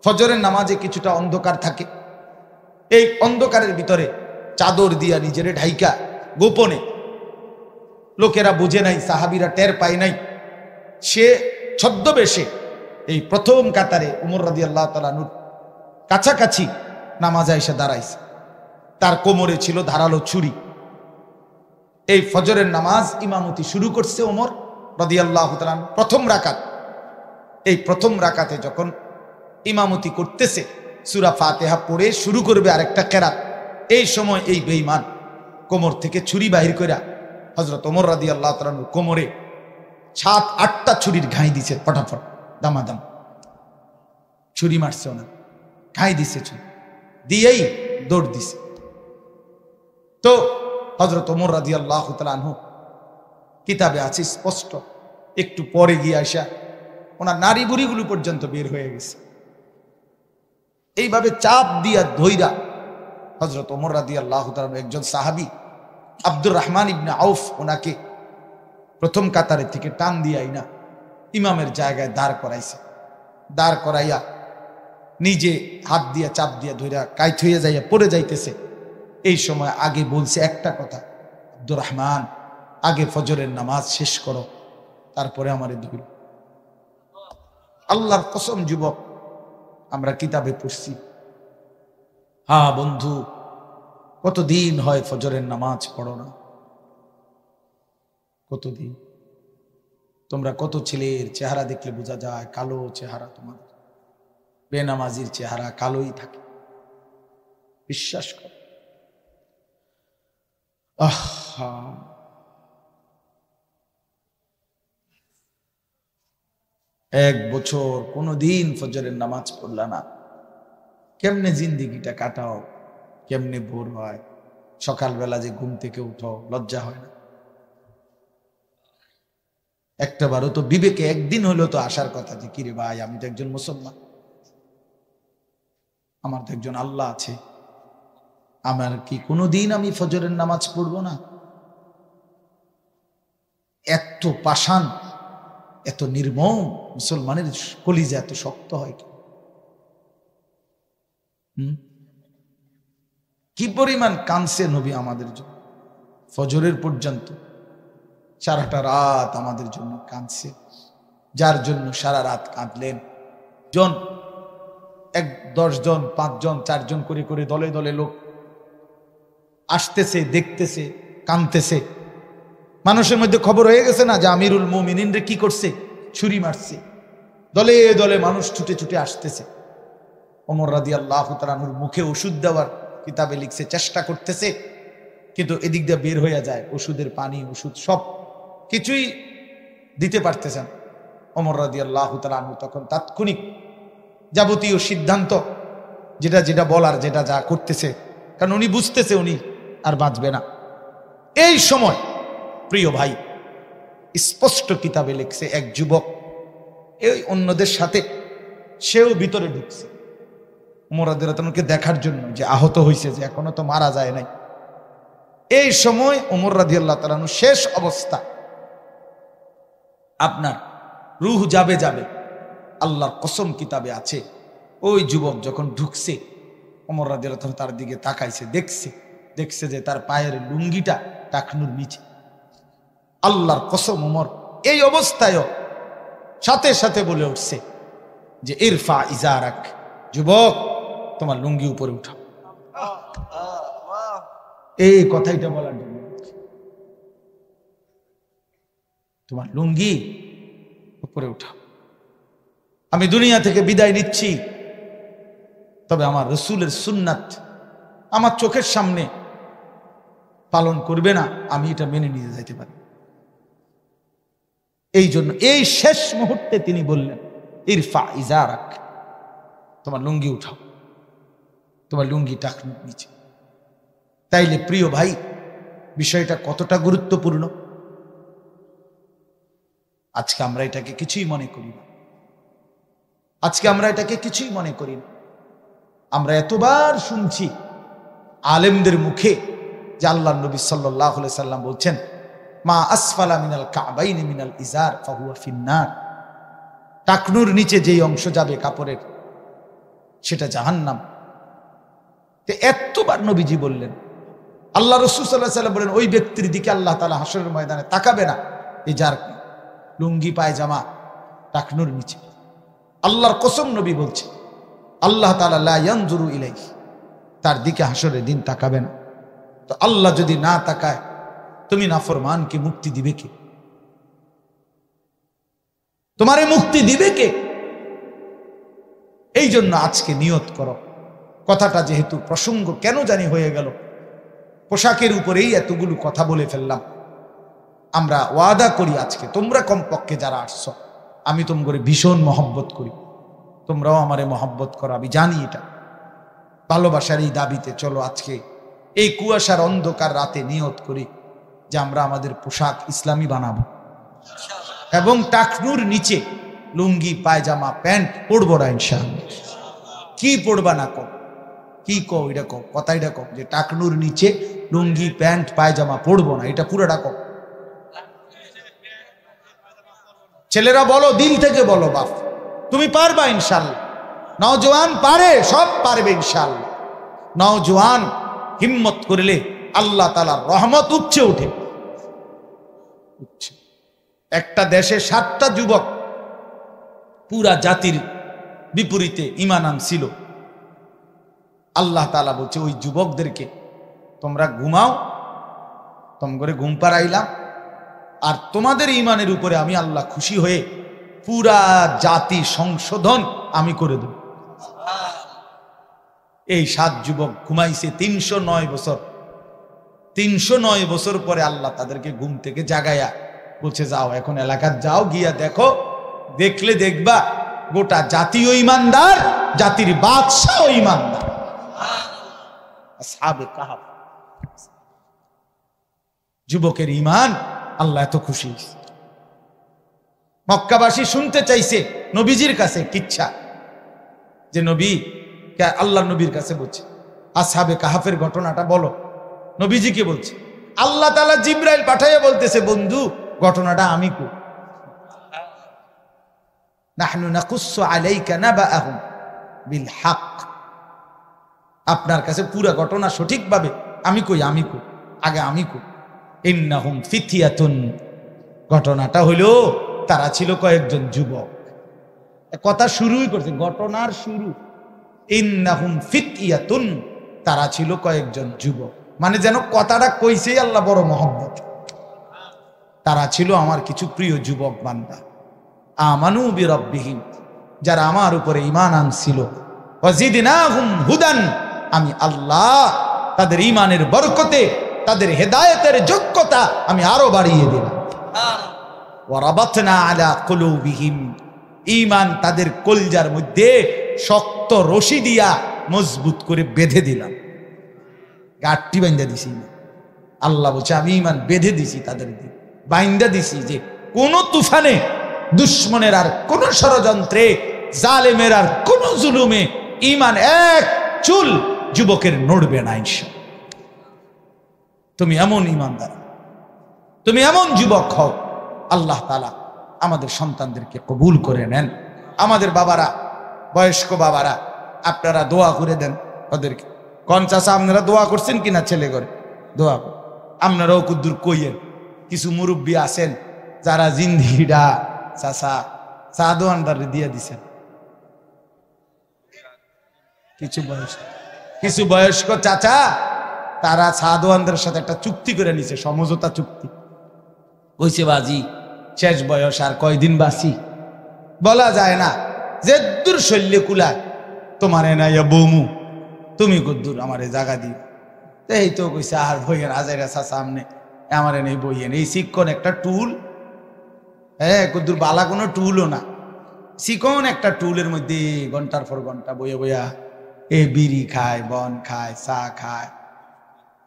ফজরের নামাজে কিছুটা অন্ধকার থাকে, এই অন্ধকারের ভিতরে চাদর দিয়া নিজেরে ঢাইকা গোপনে, লোকেরা বুঝে নাই, সাহাবীরা টের পায় নাই, সে ছদ্মবেশে এই প্রথম কাতারে ওমর রাদিয়াল্লাহু তাআলা আনহুর কাছাকাছি নামাজে এসে দাঁড়াইছে। তার কোমরে ছিল ধারালো ছুরি। এই ফজরের নামাজ ইমামতি শুরু করছে ওমর রাদিয়াল্লাহু তাআলা আনহু, প্রথম রাকাত। এই প্রথম রাকাতে যখন ইমামতি করতেছে, সূরা ফাতিহা পড়ে শুরু করবে আরেকটা কেরাত, এই সময় এই বেঈমান কোমর থেকে ছুরি বাহির কইরা হযরত ওমর রাদিয়াল্লাহু তাআলা আনহুর কোমরে 7-8টা ছুরির ঘাই দিছে, ফটাফট দামাদাম ছুরি মারছে, ওনার ঘাই দিছে, ছুরি দিয়েই দৌড় দিছে। তো হযরত ওমর রাদিয়াল্লাহু তাআলা আনহু, কিতাবে আছে স্পষ্ট, একটু পরে গিয়ে আসা ওনার নারী বুড়িগুলো পর্যন্ত বের হয়ে গেছে। এইভাবে চাপ দিয়া ধইরা হযরত ওমর রাদিয়াল্লাহু তাআলা আনহু, একজন সাহাবী আব্দুর রহমান ইবনে আউফ, ওনাকে প্রথম কাতারে থেকে টান দিয়াই না ইমামের জায়গায় দাঁড় করাইছে। দাঁড় করাইয়া নিজে হাত দিয়া চাপ দিয়া ধইরা কাইত হইয়া যাইয়া পড়ে যাইতেছে। এই সময় আগে বলছে একটা কথা, আব্দুর রহমান, আগে ফজরের নামাজ শেষ করো, তারপরে আমারে ধইর। আল্লাহর কসম যুবক, আমরা কিতাবে পড়ছি, হ্যাঁ বন্ধু, কতদিন হয় ফজরের নামাজ পড়ো না? কতদিন? তোমরা কত ছেলের চেহারা দেখলে বোঝা যায় কালো চেহারা, তোমাদের বেনামাজির চেহারা কালোই থাকে, বিশ্বাস কর। আহা, এক বছর কোনদিন ফজরের নামাজ পড়লা না, কেমনে জিন্দিগিটা কাটাও? কেমনে ভোর হয়? সকালবেলা যে ঘুম থেকে উঠো, লজ্জা হয় না? একটা বারও তো বিবেকে একদিন হলো তো আসার কথা যে কিরে ভাই, আমি তো একজন মুসলমান, আমার তো একজন আল্লাহ আছে, আমার কি কোনোদিন আমি ফজরের নামাজ পড়বো না? এত পাষাণ, এত নির্মম মুসলমানের কলিজা এত শক্ত হয় কি পরিমাণ কাঁদছে নবী আমাদের জন্য, ফজরের পর্যন্ত সারাটা রাত আমাদের জন্য কাঁদছে। যার জন্য সারা রাত কাঁদলেন, 10 জন 5 জন 4 জন করে করে দলে দলে লোক আসতেছে, দেখতেছে, কাঁদতেছে। মানুষের মধ্যে খবর হয়ে গেছে না যে আমিরুল মুমিনিন রে কি করছে, ছুরি মারছে। দলে দলে মানুষ ছুটে ছুটে আসতেছে। ওমর রাদিয়াল্লাহু তাআলা আনহুর মুখে ওষুধ দেওয়ার কিতাবে লিখছে চেষ্টা করতেছে, কিন্তু এদিক দিয়ে বের হয়ে যায় ওষুধের পানি, ওষুধ সব কিছুই দিতে পারতেছেন। ওমর রাদিয়াল্লাহু তাআলা আনহু তখন তাৎক্ষণিক যাবতীয় সিদ্ধান্ত, যেটা যেটা বলার, যেটা যা করতেছে, কারণ উনি বুঝতেছে উনি আর বাঁচবে না। এই সময় প্রিয় ভাই, স্পষ্ট কিতাবে লিখছে এক যুবক এই অন্যদের সাথে সেও ভিতরে ঢুকছে ওমর রাদিয়াল্লাহু তাআলাকে দেখার জন্য, যে আহত হয়েছে, যে এখনো তো মারা যায় নাই। এই সময় ওমর রাদিয়াল্লাহু তাআলা শেষ অবস্থা, আপনার রূহ যাবে যাবে, আল্লাহর কসম কিতাবে আছে, ওই যুবক যখন ঢুকছে ওমর রাদিয়াল্লাহু তাআলা তার দিকে তাকাইছে, দেখছে যে তার পায়ের লুঙ্গিটা টাকনুর নিচে। আল্লাহর কসম, ওমর এই অবস্থায়ও সাথে সাথে বলে উঠছে যে ইরফা ইজারাক, যুবক তোমার লুঙ্গি উপরে উঠাও। এই কথাইটা বলার জন্য, তোমার লুঙ্গি উপরে উঠাও। আমি দুনিয়া থেকে বিদায় নিচ্ছি, তবে আমার রসুলের সুন্নাত আমার চোখের সামনে পালন করবে না, আমি এটা মেনে নিয়ে যাইতে পারি। এই জন্য এই শেষ মুহূর্তে তিনি বললেন ইরফা ইজারাক, তোমার লুঙ্গি উঠাও, তোমার লুঙ্গি টাকনুর নিচে। তাইলে প্রিয় ভাই, বিষয়টা কতটা গুরুত্বপূর্ণ। আজকে আমরা এটাকে কিছুই মনে করি না, আমরা এতবার শুনছি আলেমদের মুখে যে আল্লাহর নবী সাল্লাল্লাহু আলাইহি সাল্লাম বলছেন মা আসফালা মিনাল কাবাইনি মিনাল ইজার ফাহুয়া ফিন্নার, টাকনুর নিচে যেই অংশ যাবে কাপড়ের সেটা জাহান্নাম। এতবার নবীজি বললেন, আল্লাহ রাসূল সাল্লাল্লাহু আলাইহি সাল্লাম বলেন ওই ব্যক্তির দিকে আল্লাহ তাআলা হাশরের ময়দানে তাকাবে না, এই যার লুঙ্গি পায়জামা টাকনুর নিচে। আল্লাহর কসম নবী বলছে আল্লাহ তাআলা লা ইয়ানজুরু ইলাইহি, তার দিকে হাশরের দিন তাকাবে না। তো আল্লাহ যদি না তাকায়, তুমি নাফরমানকে মুক্তি দিবে কে? তোমারে মুক্তি দিবে কে? এই জন্য আজকে নিয়ত করো। কথাটা যেহেতু প্রসঙ্গ কেন জানি হয়ে গেল, পোশাকের উপরেই এতগুলো কথা বলে ফেললাম। আমরা ওয়াদা করি আজকে, তোমরা কমপক্ষে যারা আসছো, আমি তোমাকে ভীষণ মহব্বত করি, তোমরাও আমারে মহব্বত করো, আমি জানি এটা। ভালোবাসার এই দাবিতে চলো আজকে এই কুয়াশার অন্ধকার রাতে নিয়ত করি যে আমরা আমাদের পোশাক ইসলামী বানাবো, এবং টাকনুর নিচে লুঙ্গি পায়জামা প্যান্ট পরবো না ইনশাআল্লাহ। কি পরবা না কও, কি কও এটা কও, কথা এটা কও যে টাকনুর নিচে লুঙ্গি প্যান্ট পায়জামা পরবো না, এটা পুরোটা কও। ছেলেরা বলো, দিল থেকে বলো, বাপ তুমি পারবা ইনশাআল্লাহ। নওজোয়ান পারে, সব পারবে ইনশাআল্লাহ। নওজোয়ান হিম্মত করলে আল্লাহ তাআলার রহমত উপচে ওঠে। একটা দেশে 7টা যুবক পুরা জাতির বিপরীতে ঈমান আনছিল। আল্লাহ তাআলা বলছে ওই যুবকদেরকে তোমরা ঘুমাও, তোমরা ঘুম পাড়াইলাম, আর তোমাদের ঈমানের উপরে আমি আল্লাহ খুশি হয়ে পুরা জাতি সংশোধন আমি করে দেব। এই 7 যুবক ঘুমাইছে 309 বছর। 309 বছর পরে আল্লাহ তাদেরকে ঘুম থেকে জাগায়া বলছে যাও এখন এলাকার যাও, গিয়া দেখো, দেখলে দেখবা গোটা জাতীয় ইমানদার, জাতির বাদশাহ ইমানদার। আসহাবে কাহাফ, যুবকের ঈমান আল্লাহ এত খুশি। মক্কাবাসী শুনতে চাইছে নবীজির কাছে কিচ্ছা, যে নবী আল্লাহ নবীর কাছে বলছে আসহাবে কাহাফের ঘটনাটা বলো। নবীজিকে বলছে, আল্লাহ তাআলা জিবরাইল পাঠাইয়া বলতেছে বন্ধু ঘটনাটা আমি কই, নাহনু নাকুসসু আলাইকা নাবাআহুম বিল হক, আপনার কাছে পুরো ঘটনা সঠিকভাবে আমি কই, আগে আমি কই। ইন্নাহুম ফিতয়াতুন, ঘটনাটা হইল তারা ছিল কয়েকজন যুবক। কথা শুরুই করছে, ঘটনার শুরু। ইন্নাহুম ফিতয়াতুন, তারা ছিল কয়েকজন যুবক, মানে যেন কথাটা কইছেই আল্লাহ বড় মহব্বত। তারা ছিল আমার কিছু প্রিয় যুবক বান্দা। আমানু বিরাব্বিহিম, যারা আমার উপরে ঈমান আনছিল। ওয়াজিদনাহুম হুদান, আমি আল্লাহ তাদের ঈমানের বরকতে, তাদের হেদায়েতের যোগ্যতা আমি আরো বাড়িয়ে দিলাম। ওয়া রাবাতনা আলা কুলুবিহিম, ঈমান তাদের কলজার মধ্যে শক্ত রশি দিয়া মজবুত করে বেঁধে দিলাম, গাঁটটি বাইন্ধা দিছি। আল্লাহ বলছে আমি ঈমান বেঁধে দিছি, তাদের বাইন্ধা দিছি, যে কোন তুফানে দুশ্মনের আর কোন ষড়যন্ত্রে, জালেমের আর কোন জুলুমে ঈমান এক চুল যুবকের নড়বে না ইনশাআল্লাহ। তুমি এমন ঈমানদার, তুমি এমন যুবক হও। আল্লাহ তাআলা আমাদের সন্তানদেরকে কবুল করে নেন। আমাদের বাবারা, বয়স্ক বাবারা, আপনারা দোয়া করে দেন ওদেরকে। কোন চাচা আপনারা দোয়া করছেন কিনা? ছেলে করে দোয়া করেন। আপনারাও কুদ্দুর কইয়েন। কিছু মুরব্বী আছেন যারা জিন্দিগিটা চাচা চা দোয়ানদারে দিয়ে দিছেন। কিছু বয়স্ক চাচা তারা চা দোয়ানদারের সাথে একটা চুক্তি করে নিছে, সমঝোতা চুক্তি। কইছে বাজি শেষ বয়স, আর কয়দিন বাঁচি বলা যায় না। যে দূর শল্য কুলায় তোমার এনাইয়া বৌমু, তুমি কদ্দুর আমারে জাগা দিও। এই তো কইছে আর বইয়ের আজাইরা চাচা আমনে আমার নেই বইয়েন। এই শিক্ষণ একটা টুল, হ্যাঁ কদ্দুর বালা কোনো টুলও না, শিকন একটা টুলের মধ্যে ঘন্টার পর ঘন্টা বইয়া বইয়া এ বিড়ি খায়, বন খায়, চা খায়,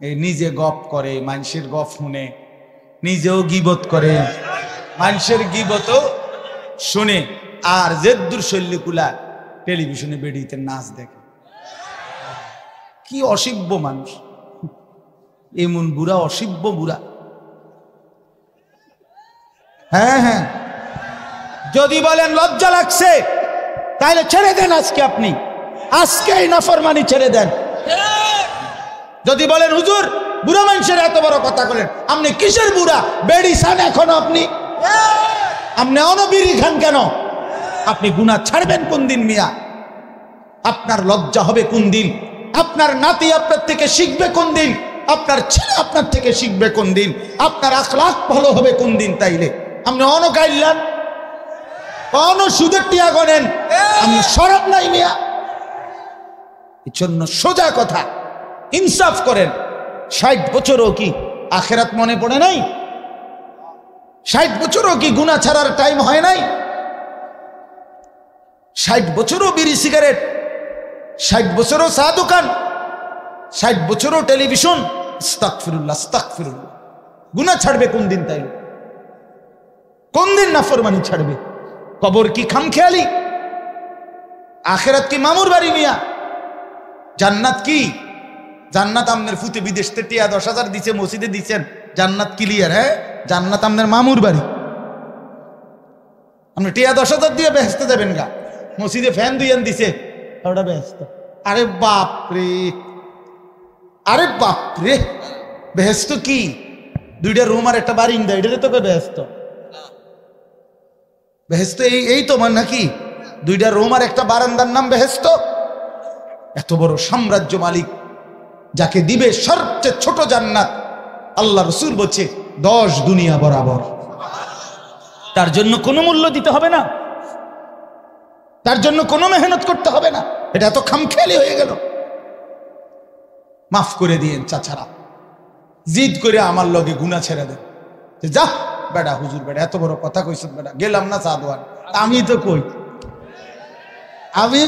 এ নিজে গপ করে, মানুষের গপ শুনে, নিজেও গিবত করে, মানুষের গিবতও শুনে, আর জেদ্দুর শল্যকুলা টেলিভিশনে বেডিতে নাচ দেখে। কি অসিব্য মানুষ, এমন বুড়া, অসিব্য বুড়া। হ্যাঁ হ্যাঁ, যদি বলেন লজ্জা লাগছে তাহলে ছেড়ে দেন আজকে, আপনি আজকেই নাফরমানি ছেড়ে দেন। যদি বলেন হুজুর বুড়া মানুষের এত বড় কথা বলেন, আপনি কিসের বুড়া? বেড়ি খান এখনো আপনি অনবিড়ি খান কেন? আপনি গুনাহ ছাড়বেন কোন দিন মিয়া? আপনার লজ্জা হবে কোন দিন? আপনার নাতি আপনার থেকে শিখবে কোন দিন? আপনার ছেলে আপনার থেকে শিখবে কোন দিন? আপনার আখলাক ভালো হবে কোন দিন? তাইলে আপনি গাইলেন, সুদের টিয়া গনেন, আমি শরব নাই মিয়া। এই জন্য সোজা কথা, ইনসাফ করেন। 60 বছরও কি আখেরাত মনে পড়ে নাই? 60 বছরও কি গুনাহ ছাড়ার টাইম হয় নাই? 60 বছরও বিড়ি সিগারেট, 60 বছরও চা দোকান, 60 বছরও টেলিভিশন। আস্তাগফিরুল্লাহ, আস্তাগফিরুল্লাহ। গুনাহ ছাড়বে কোন দিন? তাই কোন দিন নাফরমানি ছাড়বে? কবর কি খামখেয়ালি? আখেরাত কি মামুর বাড়ি মিয়া? জান্নাত কি? জান্নাত আমনের ফুতে বিদেশ থেকে 10,000 দিছে, মসজিদে দিচ্ছেন, জান্নাত ক্লিয়ার। হ্যাঁ, জান্নাত আমনের মামুর বাড়ি। আপনি 10,000 দিয়ে বেহেশতে যাবেন গা? মসজিদে ফ্যান দুইয়ান দিছে, ওটা বেহেশত। আরে বাপরে, আরে বাপরে, বেহেশত কি? 2টা রুম আর একটা বারিন্দা, এটারে তোকে বেহেশত। বেহেশত এই তোমার নাকি? 2টা রুম আর একটা বারান্দার নাম বেহেশত? এত বড় সাম্রাজ্য মালিক যাকে দিবে সবচেয়ে ছোট জান্নাত, আল্লাহ রসুল বলছে 10 দুনিয়া বরাবর। তার জন্য কোনো মূল্য দিতে হবে না, তার জন্য কোনো মেহনত করতে হবে না। এটা এত খামখেয়ালি হয়ে গেল। মাফ করে দিয়েন চাচারা, জিদ করে আমার লগে গুনাহ ছেড়ে দেন। যা বেটা, হুজুর বেটা এত বড় কথা কইছ বেটা, গেলাম না চা দোয়ান। আমি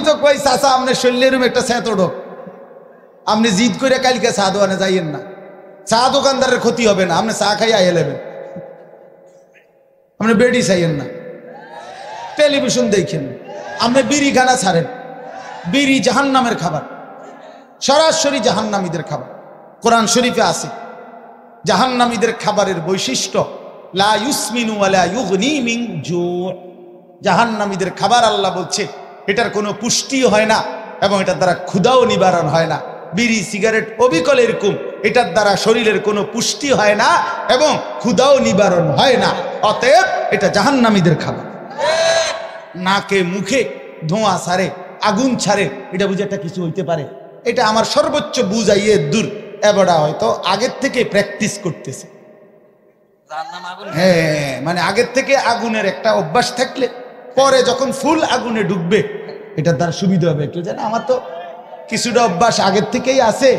তো কই চাচা আপনার শরীরের একটা স্যাঁত ঢোক, আপনি জিদ করে কালকে চা দোয়ানে যাইয়েন না। চা দোকানদারের ক্ষতি হবে না, আপনি চা খাই আইয়ে নেবেন। আপনি বেডি চাইয়েন না, টেলিভিশন দেখেন, আপনি বিড়ি খানা ছাড়েন। বিড়ি জাহান্নামের খাবার, সরাসরি জাহান্নামীদের খাবার। কোরআন শরীফে আছে জাহান্নামীদের খাবারের বৈশিষ্ট্য লা ইউসমিনু ওয়ালা ইউগনি মিন জু। জাহান্নামীদের খাবার আল্লাহ বলছে এটার কোনো পুষ্টিও হয় না এবং এটার দ্বারা ক্ষুধাও নিবারণ হয় না। বিড়ি সিগারেট অবিকল এরকম, এটার দ্বারা শরীরের কোনো পুষ্টি হয় না এবং ক্ষুধাও নিবারণ হয় না। অতএব এটা জাহান্নামীদের খাবার। নাকে মুখে ধোঁয়া ছাড়ে, আগুন ছাড়ে, এটা বুঝে একটা কিছু হইতে পারে? এটা আমার সর্বোচ্চ বুঝাইয়ে দূর। এবারটা হয়তো আগের থেকে প্র্যাকটিস করতেছে। হ্যাঁ, মানে আগের থেকে আগুনের একটা অভ্যাস থাকলে পরে যখন ফুল আগুনে ডুববে এটার দ্বারা সুবিধা হবে একটু। জানা আমার তো কিছুটা অভ্যাস আগের থেকেই আছে,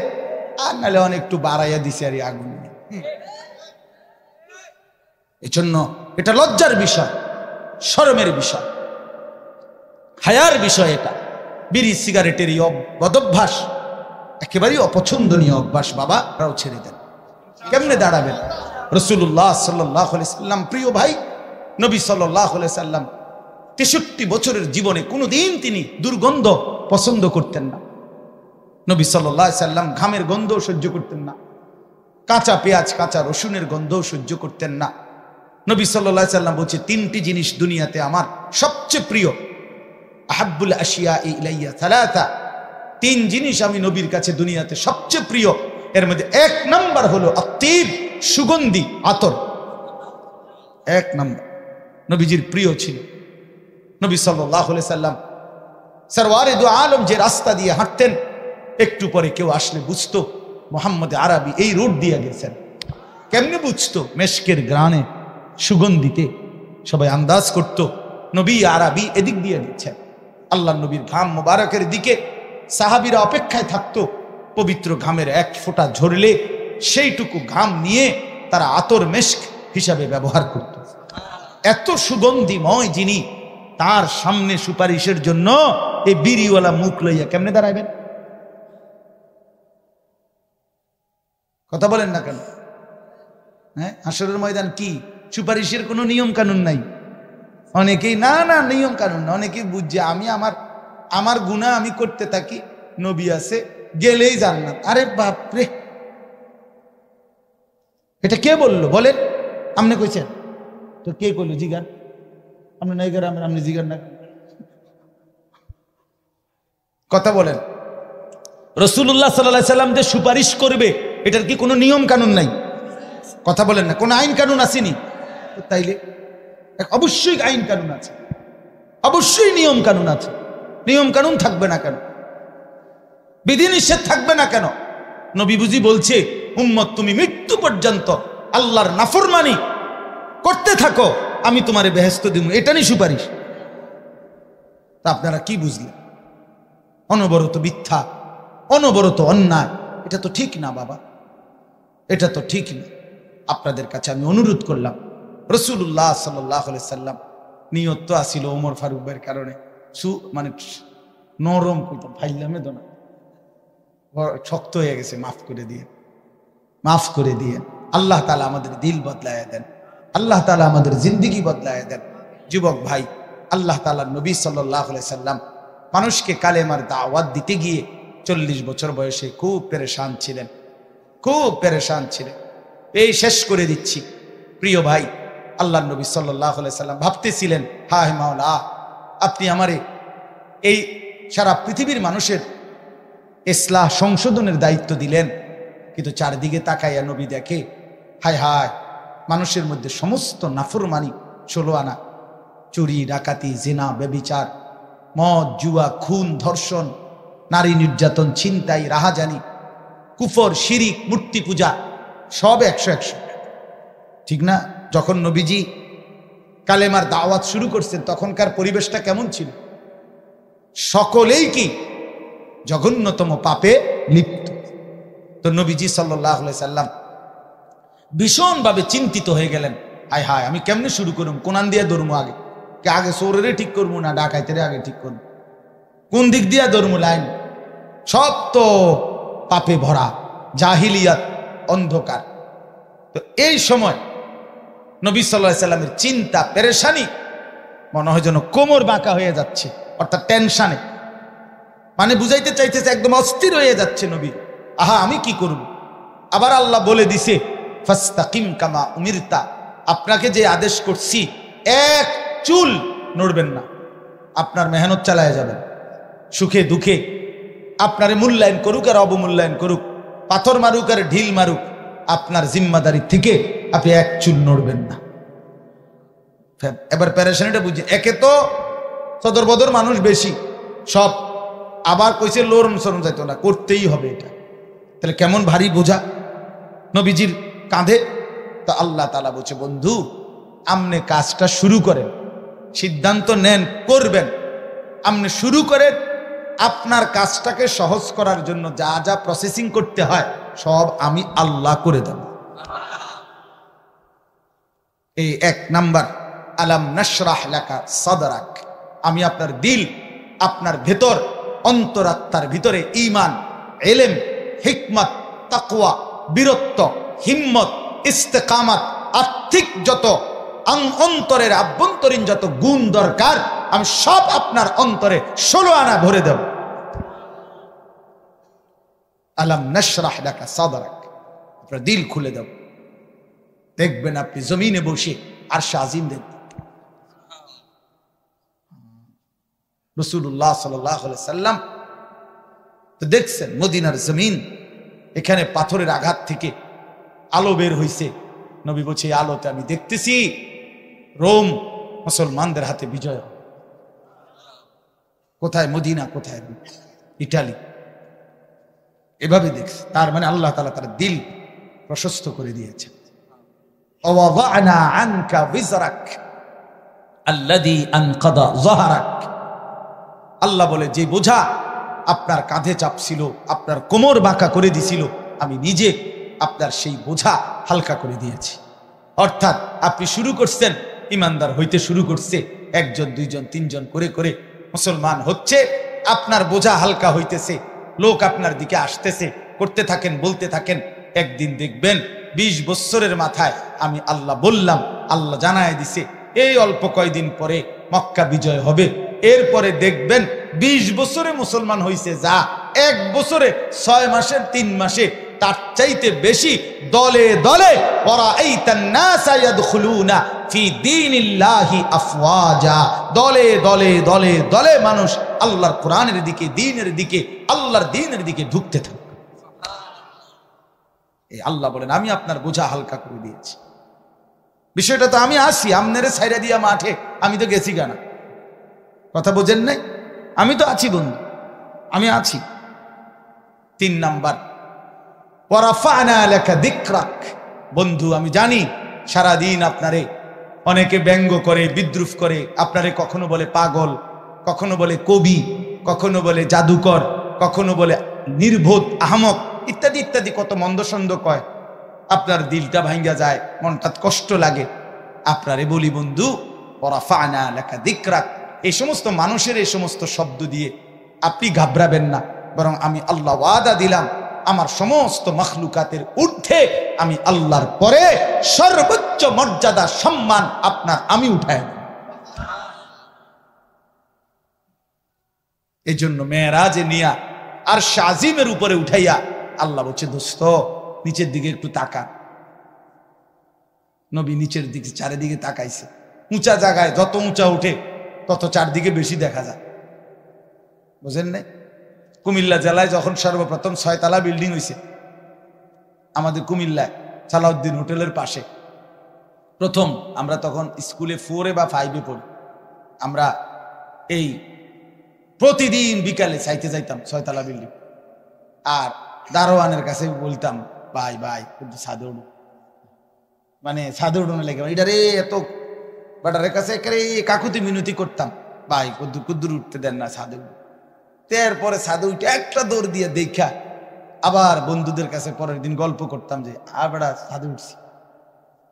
আর নাহলে অনেক একটু বাড়াইয়া দিছে আর আগুন। এই জন্য এটা লজ্জার বিষয়, শরমের বিষয়, হায়ার বিষয়। এটা বিড়ি সিগারেটের এই বদভ্যাস একেবারেই অপছন্দনীয় অভ্যাস। বাবা তারাও ছেড়ে দেন। কেমনে দাঁড়াবেন? রাসূলুল্লাহ সাল্লাল্লাহু আলাইহি সাল্লাম প্রিয় ভাই নবী সাল্লাল্লাহু আলাইহি সাল্লাম 63 বছরের জীবনে কোনোদিন তিনি দুর্গন্ধ পছন্দ করতেন না। নবী সাল্লাল্লাহু আলাইহি সাল্লাম ঘামের গন্ধ সহ্য করতেন না, কাঁচা পেঁয়াজ কাঁচা রসুনের গন্ধ সহ্য করতেন না। নবী সাল্লাল্লাহু আলাইহি সাল্লাম বলছে, 3টি জিনিস দুনিয়াতে আমার সবচেয়ে প্রিয়, আহাব্বুল আশিয়া ইলাইয়া সালাসা, 3 জিনিস আমি নবীর কাছে দুনিয়াতে সবচেয়ে প্রিয়। এর মধ্যে 1 নাম্বার হলো আত্তিব, সুগন্ধি আতর। 1 নাম্বার নবীজির প্রিয় ছিল। নবী সাল্লাল্লাহু আলাইহি সাল্লাম সরওয়ারে দু আলম যে রাস্তা দিয়ে হাঁটতেন, একটু পরে কেউ আসলে বুঝতো মুহাম্মদ আরবি এই রোড দিয়ে গেছেন। কেমনে বুঝতো? মেশকের গ্রানে, সুগন্ধিতে সবাই আন্দাজ করত নবী আরবি এদিক দিয়ে দিচ্ছেন। আল্লাহ নবীর ঘাম মোবারকের দিকে সাহাবীরা অপেক্ষায় থাকতো। পবিত্র ঘামের 1 ফোঁটা ঝরলে সেইটুকু ঘাম নিয়ে তারা আতর মেশক হিসাবে ব্যবহার করত। এত সুগন্ধিময় যিনি, তার সামনে সুপারিশের জন্য এই বিড়িওয়ালা মুখ লইয়া কেমনে দাঁড়াইবেন? কথা বলেন না কেন? হ্যাঁ, হাসরের ময়দান কি সুপারিশের কোনো নিয়ম কানুন নাই? অনেকেই না না নিয়ম কানুন না, অনেকেই বুঝছে আমি আমার গুনাহ আমি করতে থাকি, নবী আছে গেলেই জান্নাত। আরে বাপরে, এটা কে বললো বলেন? আপনি কইছেন তো? কে কইলো? জিগান আপনি নাই করে আপনি জিগান না, কথা বলেন। রাসূলুল্লাহ সাল্লাল্লাহু আলাইহি সাল্লাম যে সুপারিশ করবে, এটার কি কোনো নিয়ম কানুন নাই? কথা বলেন না, কোনো আইন কানুন আসেনি? তাইলে অবশ্যই আইন কানুন আছে, অবশ্যই নিয়ম কানুন আছে। নিয়ম কানুন থাকবে না কেন? বিধিনিষেধ থাকবে না কেন? নবী বুঝি বলছে, উম্মত তুমি মৃত্যু পর্যন্ত আল্লাহর নাফরমানি করতে থাকো, আমি তোমারে বেহেশত দিব, এটা নিয়ে সুপারিশ। তা আপনারা কি বুঝলেন? অনবরত মিথ্যা, অনবরত অন্যায়, এটা তো ঠিক না বাবা, এটা তো ঠিক না। আপনাদের কাছে আমি অনুরোধ করলাম, রাসূলুল্লাহ সাল্লাল্লাহু আলাইহি সাল্লাম নিয়ত তো আসিল ওমর ফারুক ভাইয়ের কারণে, মানে নরম কইতাম ফাইলামে দোনা শক্ত হয়ে গেছে, মাফ করে দিয়ে, মাফ করে দিয়ে। আল্লাহ তাআলা আমাদের দিল বদলায় দেন, আল্লাহ তাআলা আমাদের জিন্দেগি বদলায় দেন। যুবক ভাই, আল্লাহ তাআলার নবী সাল্লাল্লাহু আলাইহি সাল্লাম মানুষকে কালেমার দাওয়াত দিতে গিয়ে 40 বছর বয়সে খুব পেরেশান ছিলেন, খুব পেরেশান ছিলেন। এই শেষ করে দিচ্ছি প্রিয় ভাই, আল্লাহ নবী সাল্লাল্লাহু আলাইহি সাল্লাম ভাবতেছিলেন, হায় মাওলা, আপনি আমারে এই সারা পৃথিবীর মানুষের ইসলাহ সংশোধনের দায়িত্ব দিলেন, কিন্তু চারদিকে তাকাইয়া নবী দেখে, হায় হায়, মানুষের মধ্যে সমস্ত নাফরমানি, 16 আনা, চুরি ডাকাতি জিনা ব্যভিচার মদ জুয়া খুন ধর্ষণ নারী নির্যাতন ছিনতাই রাহাজানি কুফর শিরিক মূর্তি পূজা সব 100 ঠিক না? যখন নবীজি কালেমার দাওয়াত শুরু করছেন তখনকার পরিবেশটা কেমন ছিল? সকলেই কি জঘন্যতম পাপে লিপ্ত। তো নবীজি সাল্লাল্লাহু আলাইহি সাল্লাম ভীষণভাবে চিন্তিত হয়ে গেলেন, হায় হায় আমি কেমনে শুরু করুম, কোনান দিয়ে ধরমু, আগে চোরেরে ঠিক করবো না ডাকাইতেরে আগে ঠিক করবো, কোন দিক দিয়া ধরমু লাইন? সব তো পাপে ভরা, জাহিলিয়াত, অন্ধকার। তো এই সময় নবী সাল্লাল্লাহু আলাইহি সাল্লামের চিন্তা পেরেশানি, মনে হয় যেন কোমর বাঁকা হয়ে যাচ্ছে, অর্থাৎ টেনশনে, মানে বুঝাইতে চাইতেছে একদম অস্থির হয়ে যাচ্ছে নবী। আহা আমি কি করব? আবার আল্লাহ বলে দিছে, ফাস্তাকিম কামা উমিরতা, আপনাকে যে আদেশ করছি এক চুল নড়বেন না, আপনার মেহনত চালায় যাবেন, সুখে দুঃখে আপনারে মূল্যায়ন করুক আর অবমূল্যায়ন করুক, পাথর মারুক আর ঢিল মারুক, আপনার জিম্মাদারি থেকে আপনি এক চুল নড়বেন না। এবার প্যারেশানিটা বুঝি, একে তো সদর বদর মানুষ বেশি, সব আবার কইছে লরম সরম যাইতো না, করতেই হবে এটা, তাহলে কেমন ভারী বোঝা নবীজির কাঁধে। তো আল্লাহ তাআলা বলছে, বন্ধু আপনি কাজটা শুরু করেন, সিদ্ধান্ত নেন করবেন, আপনি শুরু করেন, আপনার কাজটাকে সহজ করার জন্য যা যা প্রসেসিং করতে হয় সব আমি আল্লাহ করে দেব। এই 1 নাম্বার, আলাম নাশরাহ লাকা সাদরাক, আমি আপনার দিল, আপনার ভেতর, অন্তরাত্মার ভিতরে ঈমান, ইলম, হিকমত, তাকওয়া, বীরত্ব, হিম্মত, ইস্তেকামাত, আর্থিক যত অন্তরের আভ্যন্তরীণ যত গুণ দরকার আমি সব আপনার অন্তরে 16 আনা ভরে দেব। আলাম নাশরাহ লাকা সাদরাক, আপনার দিল খুলে দেব। দেখবেন আপনি জমিনে বসে আরশে আজিম দেখবেন। রাসূলুল্লাহ সাল্লাল্লাহু আলাইহি সাল্লাম তো দেখছেন মদিনার জমিন, এখানে পাথরের আঘাত থেকে আলো বের হইছে। নবী বলছে এই আলোতে আমি দেখতেছি রোম মুসলমানদের হাতে বিজয়। কোথায়? মদিনা, কোথায়? ইটালি। এভাবে দেখছে। তার মানে আল্লাহ তাআলা তার দিল প্রশস্ত করে দিয়েছেন। ওয়াদা'না আনকা বিজরাক আল্লাযী আনকাদা যাহরাক। আল্লাহ বলে যে বোঝা আপনার কাঁধে চাপছিল, আপনার কোমর বাঁকা করে দিছিল, আমি নিজে আপনার সেই বোঝা হালকা করে দিয়েছি। অর্থাৎ আপনি শুরু করছেন, ইমানদার হইতে শুরু করছে, একজন দুইজন তিনজন করে করে মুসলমান হচ্ছে, আপনার বোঝা হালকা হইতেছে, লোক আপনার দিকে আসতেছে, করতে থাকেন, বলতে থাকেন। একদিন দেখবেন 20 বছরের মাথায় আমি আল্লাহ বললাম, আল্লাহ জানায় দিছে এই অল্প কয়দিন পরে মক্কা বিজয় হবে। এরপরে দেখবেন 20 বছরে মুসলমান হইছে যা, 1 বছরে 6 মাসের 3 মাসে তার চাইতে বেশি দলে দলে ওয়ারাআইতান নাসা ইয়াদখুলুনা ফি দীনিল্লাহি আফওয়াজা, দলে দলে দলে দলে মানুষ আল্লাহর কোরআনের দিকে, দ্বীনের দিকে, আল্লাহর দ্বীনের দিকে ঢুকতে থাকে। এই আল্লাহ বলেন আমি আপনার বোঝা হালকা করে দিয়েছি। বিষয়টা তো আমি আসি আমনেরে ছাইরা দিয়া মাঠে, আমি তো গেছি গানা, কথা বোঝেন নাই? আমি তো আছি বন্ধু, আমি আছি। 3 নাম্বার ওয়ারাফা'না লাকা যিকরাক। বন্ধু আমি জানি সারাদিন আপনারে অনেকে ব্যঙ্গ করে, বিদ্রুপ করে, আপনারে কখনো বলে পাগল, কখনো বলে কবি, কখনো বলে জাদুকর, কখনো বলে নির্বোধ, আহমক, ইত্যাদি ইত্যাদি কত মন্দসন্দ কয়। আপনার দিলটা ভাঙ্গা যায়, মনটা কষ্ট লাগে। আপনারে বলি বন্ধু ওয়ারাফা'না লাকা যিকরাক, এই সমস্ত মানুষের এই সমস্ত শব্দ দিয়ে আপনি ঘাবড়াবেন না, বরং আমি আল্লাহ ওয়াদা দিলাম আমার সমস্ত মাখলুকাতের ঊর্ধ্বে আমি আল্লাহর পরে সর্বোচ্চ মর্যাদা সম্মান আপনার আমি উঠাই। এই জন্য মেরাজে নিয়া আর শাজিমের উপরে উঠাইয়া আল্লাহ বলছে দোস্ত নিচের দিকে একটু তাকা। নবী নিচের দিকে চারিদিকে তাকাইছে। উঁচা জায়গায় যত উঁচা উঠে তত চারদিকে বেশি দেখা যায়, বুঝেন নাই? কুমিল্লা জেলায় যখন সর্বপ্রথম 6 তলা বিল্ডিং হয়েছে আমাদের কুমিল্লায় সালাউদ্দিন হোটেলের পাশে, প্রথম আমরা তখন স্কুলে 4 বা 5 পড়ি, আমরা এই প্রতিদিন বিকালে চাইতে যাইতাম 6 তলা বিল্ডিং, আর দারোয়ানের কাছে বলতাম ভাই ভাই কিন্তু ছাদে উঠুন, মানে ছাদে উঠুন লেগে এটারে এত বাটারের কাছে কাকুতি মিনতি করতাম, ভাই কুদ্দুর কুদ্দুর উঠতে দেন না ছাদে উঠুন। এরপরে ছাদে উঠে একটা দৌড় দিয়ে দেখা আবার বন্ধুদের কাছে পরের দিন গল্প করতাম যে আবার ছাদে উঠছি।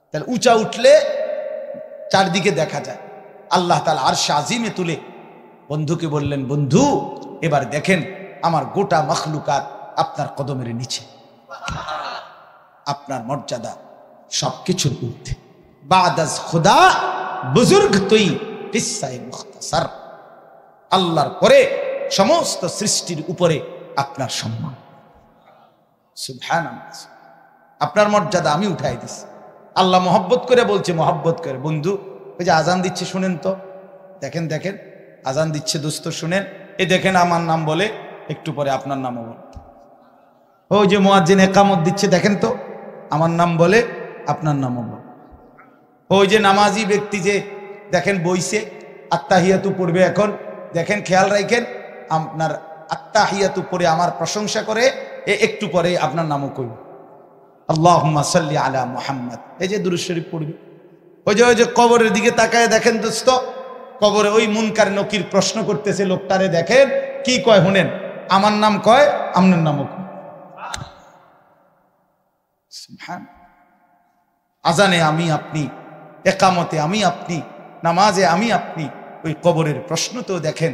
তাহলে উঁচা উঠলে চারদিকে দেখা যায়। আল্লাহ তাআলা আরশে আজিমে তুলে বন্ধুকে বললেন বন্ধু এবার দেখেন আমার গোটা মখলুকাত আপনার কদমের নিচে, আপনার মর্যাদা সবকিছুর ঊর্ধ্বে। বাদাজ খুদা বুজুর্গ তুই কিসসায়ে মুখতাসার, আল্লাহর পরে সমস্ত সৃষ্টির উপরে আপনার সম্মান। সুবহানাল্লাহ, আপনার মর্যাদা আমি উঠাই দিছি। আল্লাহ মহব্বত করে বলছে, মহব্বত করে বন্ধু ওই যে আজান দিচ্ছে শুনেন তো, দেখেন দেখেন আজান দিচ্ছে দোস্ত শুনেন, এই দেখেন আমার নাম বলে একটু পরে আপনার নামও বলে। ওই যে মুয়াজ্জিন ইকামত দিচ্ছে দেখেন তো আমার নাম বলে আপনার নামও বলে। ওই যে নামাজি ব্যক্তি যে দেখেন বইছে আত্তাহিয়াতু পড়বে এখন, দেখেন খেয়াল রাখেন আপনার আত্তাহিয়াতু পড়ে আমার প্রশংসা করে একটু পরে আপনার নামও কইবে আল্লাহুম্মা সাল্লি আলা মুহাম্মদ, এই যে দুরূদ শরীফ পড়বে। ওই যে কবরের দিকে তাকায় দেখেন দোস্ত, কবরে ওই মুনকার নকির প্রশ্ন করতেছে লোকটারে, দেখেন কি কয় শুনেন, আমার নাম কয় আপনার নামও কয়। সুবহানাল্লাহ, আজানে আমি আপনি, একামতে আমি আপনি, নামাজে আমি আপনি, ওই কবরের প্রশ্ন তো দেখেন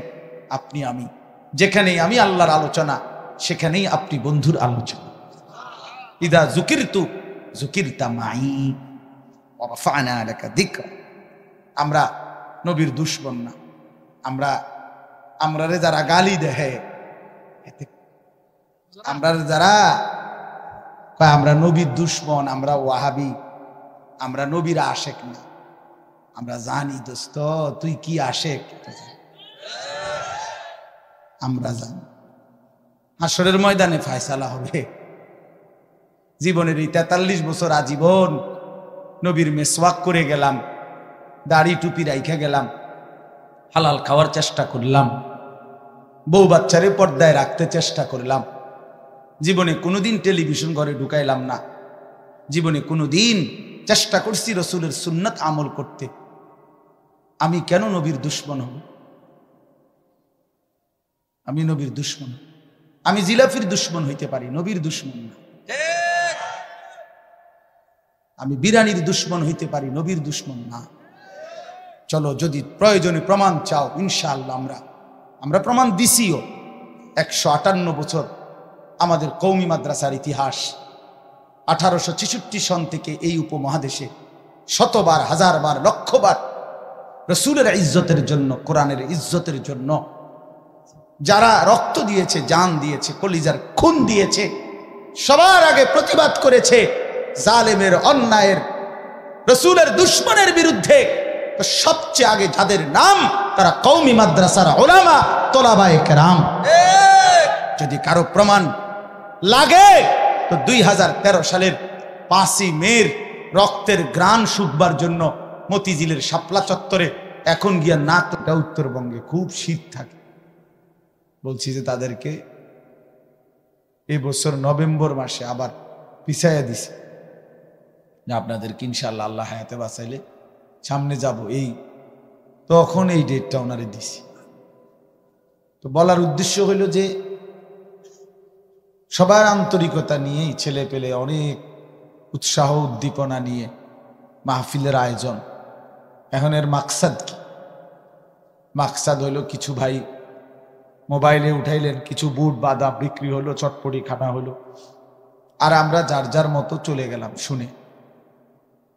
আপনি আমি। যেখানেই আমি আল্লাহর আলোচনা সেখানেই আপনি বন্ধুর আলোচনা। ইদা যুকিরতু যুকিরতা মাই ওয়া রাফা'না লাকা যিকরা, আমরা নবীর দুশ্মন না। আমরা যারা গালি দেহে, আমরা যারা আমরা নবীর দুশ্মন, আমরা ওয়াহাবি, আমরা নবীর আশেক না। আমরা জানি দোস্ত তুই কি আশেক, আমরা জানি। হাসরের ময়দানে ফয়সালা হবে। জীবনের এই 43 বছর আজীবন নবীর মেসওয়াক করে গেলাম, দাড়ি টুপি রাইখা গেলাম, হালাল খাওয়ার চেষ্টা করলাম, বউ বাচ্চারে পর্দায় রাখতে চেষ্টা করলাম। জীবনে কোনোদিন টেলিভিশন ঘরে ঢুকাইলাম না। জীবনে কোনোদিন চেষ্টা করছি রসুলের সুন্নাত আমল করতে। আমি কেন নবীর দুশ্মন হব? আমি নবীর দুশ্মন, আমি জিলাফির দুশ্মন হইতে পারি, নবীর দুশ্মন না। আমি বিরানির দুশ্মন হইতে পারি, নবীর দুশ্মন না। চলো যদি প্রয়োজনে প্রমাণ চাও, ইনশাআল্লাহ আমরা প্রমাণ দিছিও। 158 বছর আমাদের কওমি মাদ্রাসার ইতিহাস। 1866 সন থেকে এই উপমহাদেশে শতবার, হাজারবার, লক্ষবার রসুলের ইজ্জতের জন্য, কোরআনের ইজ্জতের জন্য যারা রক্ত দিয়েছে, জান দিয়েছে, কলিজার খুন দিয়েছে, সবার আগে প্রতিবাদ করেছে জালেমের, অন্যায়ের, রসুলের দুশ্মনের বিরুদ্ধে। তো সবচেয়ে আগে যাদের নাম, তারা কওমি মাদ্রাসার উলামা, তোলাবায়ে কেরাম। যদি কারো প্রমাণ লাগে তো 2013 সালের 5ই মের রক্তের গ্রাণ শুকবার জন্য মতিঝিলের শাপলা চত্বরে এখন গিয়া না, তো উত্তরবঙ্গে খুব শীত থাকে। বলছি যে তাদেরকে এই বছর নভেম্বর মাসে আবার পিছাইয়া দিছে, যে আপনাদেরকে ইনশাআল্লাহ আল্লাহ হায়াতে বাঁচাইলে সামনে যাব, এই তখন এই ডেটটা ওনারে দিছি। তো বলার উদ্দেশ্য হইল যে সবার আন্তরিকতা নিয়েই, ছেলে পেলে অনেক উৎসাহ উদ্দীপনা নিয়ে মাহফিলের আয়োজন। এখন এর মাকসাদ কি? মাকসাদ হইল কিছু ভাই মোবাইলে উঠাইলেন, কিছু বুট বাদাম বিক্রি হলো, চটপটি খানা হলো, আর আমরা যার যার মতো চলে গেলাম শুনে।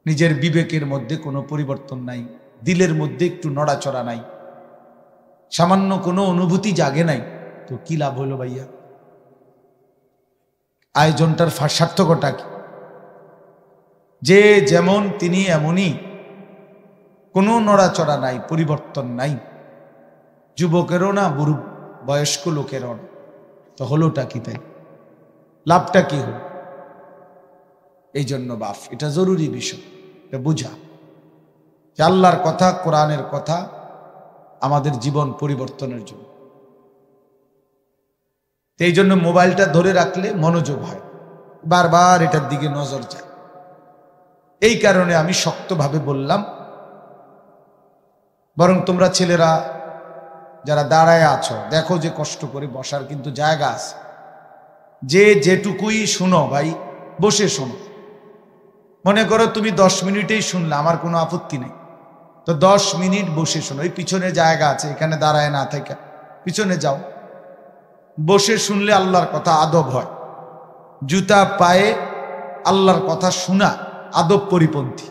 নিজের বিবেকের মধ্যে কোনো পরিবর্তন নাই, দিলের মধ্যে একটু নড়াচড়া নাই, সামান্য কোনো অনুভূতি জাগে নাই। তো কি লাভ হলো ভাইয়া? আয়োজনটার সার্থকতা কি? যে যেমন তিনি এমনই, কোনো নড়াচড়া নাই, পরিবর্তন নাই, যুবকেরও না, বুড়ো বয়স্ক লোকেরও না। তো হলোটা কি? তাই লাভটা কি হল? এই জন্য বাপ, এটা জরুরি বিষয়, এটা বুঝা যে আল্লাহর কথা, কোরআনের কথা আমাদের জীবন পরিবর্তনের জন্য। এই জন্য মোবাইলটা ধরে রাখলে মনোযোগ হয়, বারবার এটার দিকে নজর যায়। এই কারণে আমি শক্তভাবে বললাম, বরং তোমরা ছেলেরা যারা দাঁড়ায় আছো, দেখো যে কষ্ট করে বসার কিন্তু জায়গা আছে। যে যেটুকুই শুনো ভাই, বসে শোনো। মনে করো তুমি 10 মিনিটেই শুনলে, আমার কোনো আপত্তি নেই, তো 10 মিনিট বসে শোনো। এই পিছনে জায়গা আছে, এখানে দাঁড়ায় না থেকে পিছনে যাও, বসে শুনলে আল্লাহর কথা আদব হয়। জুতা পায়ে আল্লাহর কথা শোনা আদব পরিপন্থী।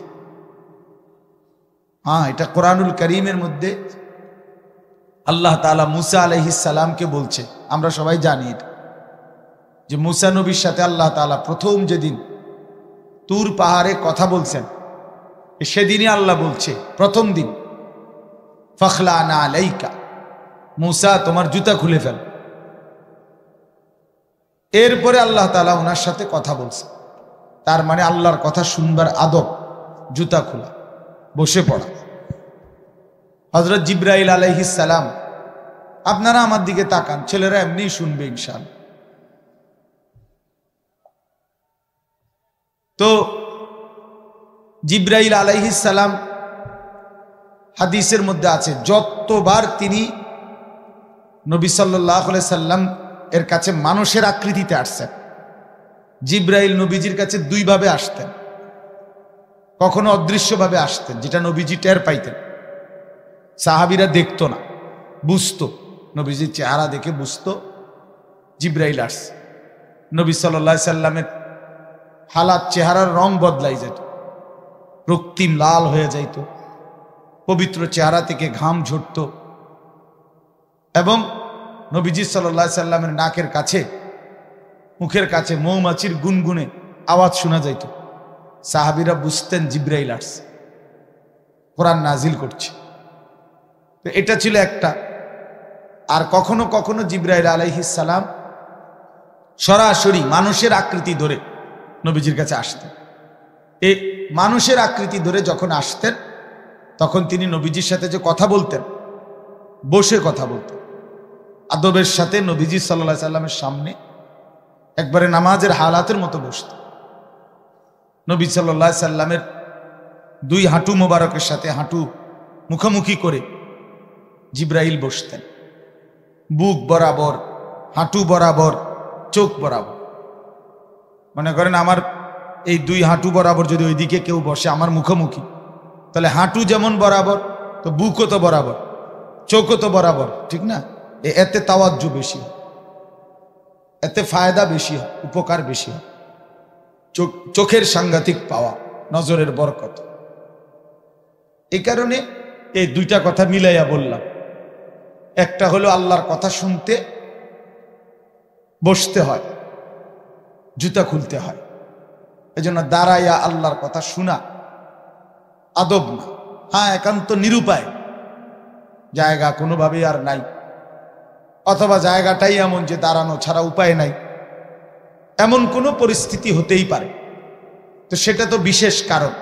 হ্যাঁ, এটা কোরআনুল কারীমের মধ্যে আল্লাহ তাআলা মুসা আলাইহিস সালামকে বলছে। আমরা সবাই জানি এটা, যে মুসা নবীর সাথে আল্লাহ তাআলা প্রথম যেদিন তুর পাহাড়ে কথা বলছেন, সেদিনই আল্লাহ বলছে, প্রথম দিন, ফাখলানা আলাইকা, মুসা তোমার জুতা খুলে ফেল। এরপরে আল্লাহ তাআলা ওনার সাথে কথা বলছে। তার মানে আল্লাহর কথা শুনবার আদব জুতা খোলা, বসে পড়া। হযরত জিবরাইল আলাইহিস সালাম, আপনারা আমার দিকে তাকান, ছেলেরা এমনিই শুনবে ইনশাআল্লাহ। তো জিবরাইল আলাইহিস সালাম, হাদিসের মধ্যে আছে, যতবার তিনি নবী সাল্লাল্লাহু আলাইহি সাল্লাম এর কাছে মানুষের আকৃতিতে আসছেন, জিবরাইল নবীজির কাছে 2 ভাবে আসতেন। কখনো অদৃশ্যভাবে আসতেন, যেটা নবীজি টের পাইতেন, সাহাবীরা দেখতো না, বুঝতো, নবীজির চেহারা দেখে বুঝতো জিবরাইল আসছে। নবী সাল্লাল্লাহু আলাইহি সাল্লামের হালাত, চেহারার রং বদলাই যেত, রক্তিম লাল হয়ে যাইত, পবিত্র চেহারা থেকে ঘাম ঝরত এবং নবীজি সাল্লাল্লাহু আলাইহি সাল্লামের নাকের কাছে, মুখের কাছে মৌমাছির গুনগুনে আওয়াজ শোনা যাইত। সাহাবীরা বুঝতেন জিবরাইল আসছে, কোরআন নাজিল করছে। তো এটা ছিল একটা। আর কখনো কখনো জিবরাইল আলাইহিস সালাম সরাসরি মানুষের আকৃতি ধরে নবীজির কাছে আসতেন। এই মানুষের আকৃতি ধরে যখন আসতেন তখন তিনি নবীজির সাথে যে কথা বলতেন, বসে কথা বলতেন আদবের সাথে। নবীজি সাল্লাল্লাহু আলাইহি সাল্লামের সামনে একবারে নামাজের হালাতের মতো বসতেন। নবী সাল্লাল্লাহু আলাইহি সাল্লামের দুই হাঁটু মোবারকের সাথে হাঁটু মুখোমুখি করে জিবরাইল বসতেন, বুক বরাবর, হাঁটু বরাবর, চোখ বরাবর। মনে করেন আমার এই দুই হাঁটু বরাবর যদি ওইদিকে কেউ বসে আমার মুখোমুখি, তাহলে হাঁটু যেমন বরাবর তো বুকও তো বরাবর, চোখও তো বরাবর, ঠিক না? এতে তাওয়াজ্জু বেশি হয়, এতে ফায়দা বেশি হয়, উপকার বেশি হয়। চোখের সাংঘাতিক পাওয়া, নজরের বরকত। এই কারণে এই দুইটা কথা মিলাইয়া বললাম। একটা হলো আল্লাহর কথা শুনতে বসতে হয়, জুতা খুলতে হয়। এজন্য দাঁড়াইয়া আল্লাহর কথা শোনা আদব না। হ্যাঁ, একান্ত নিরুপায়, জায়গা কোনোভাবেই আর নাই, অথবা জায়গাটাই এমন যে দাঁড়ানো ছাড়া উপায় নাই, এমন কোনো পরিস্থিতি হতেই পারে। তো সেটা তো বিশেষ কারণ,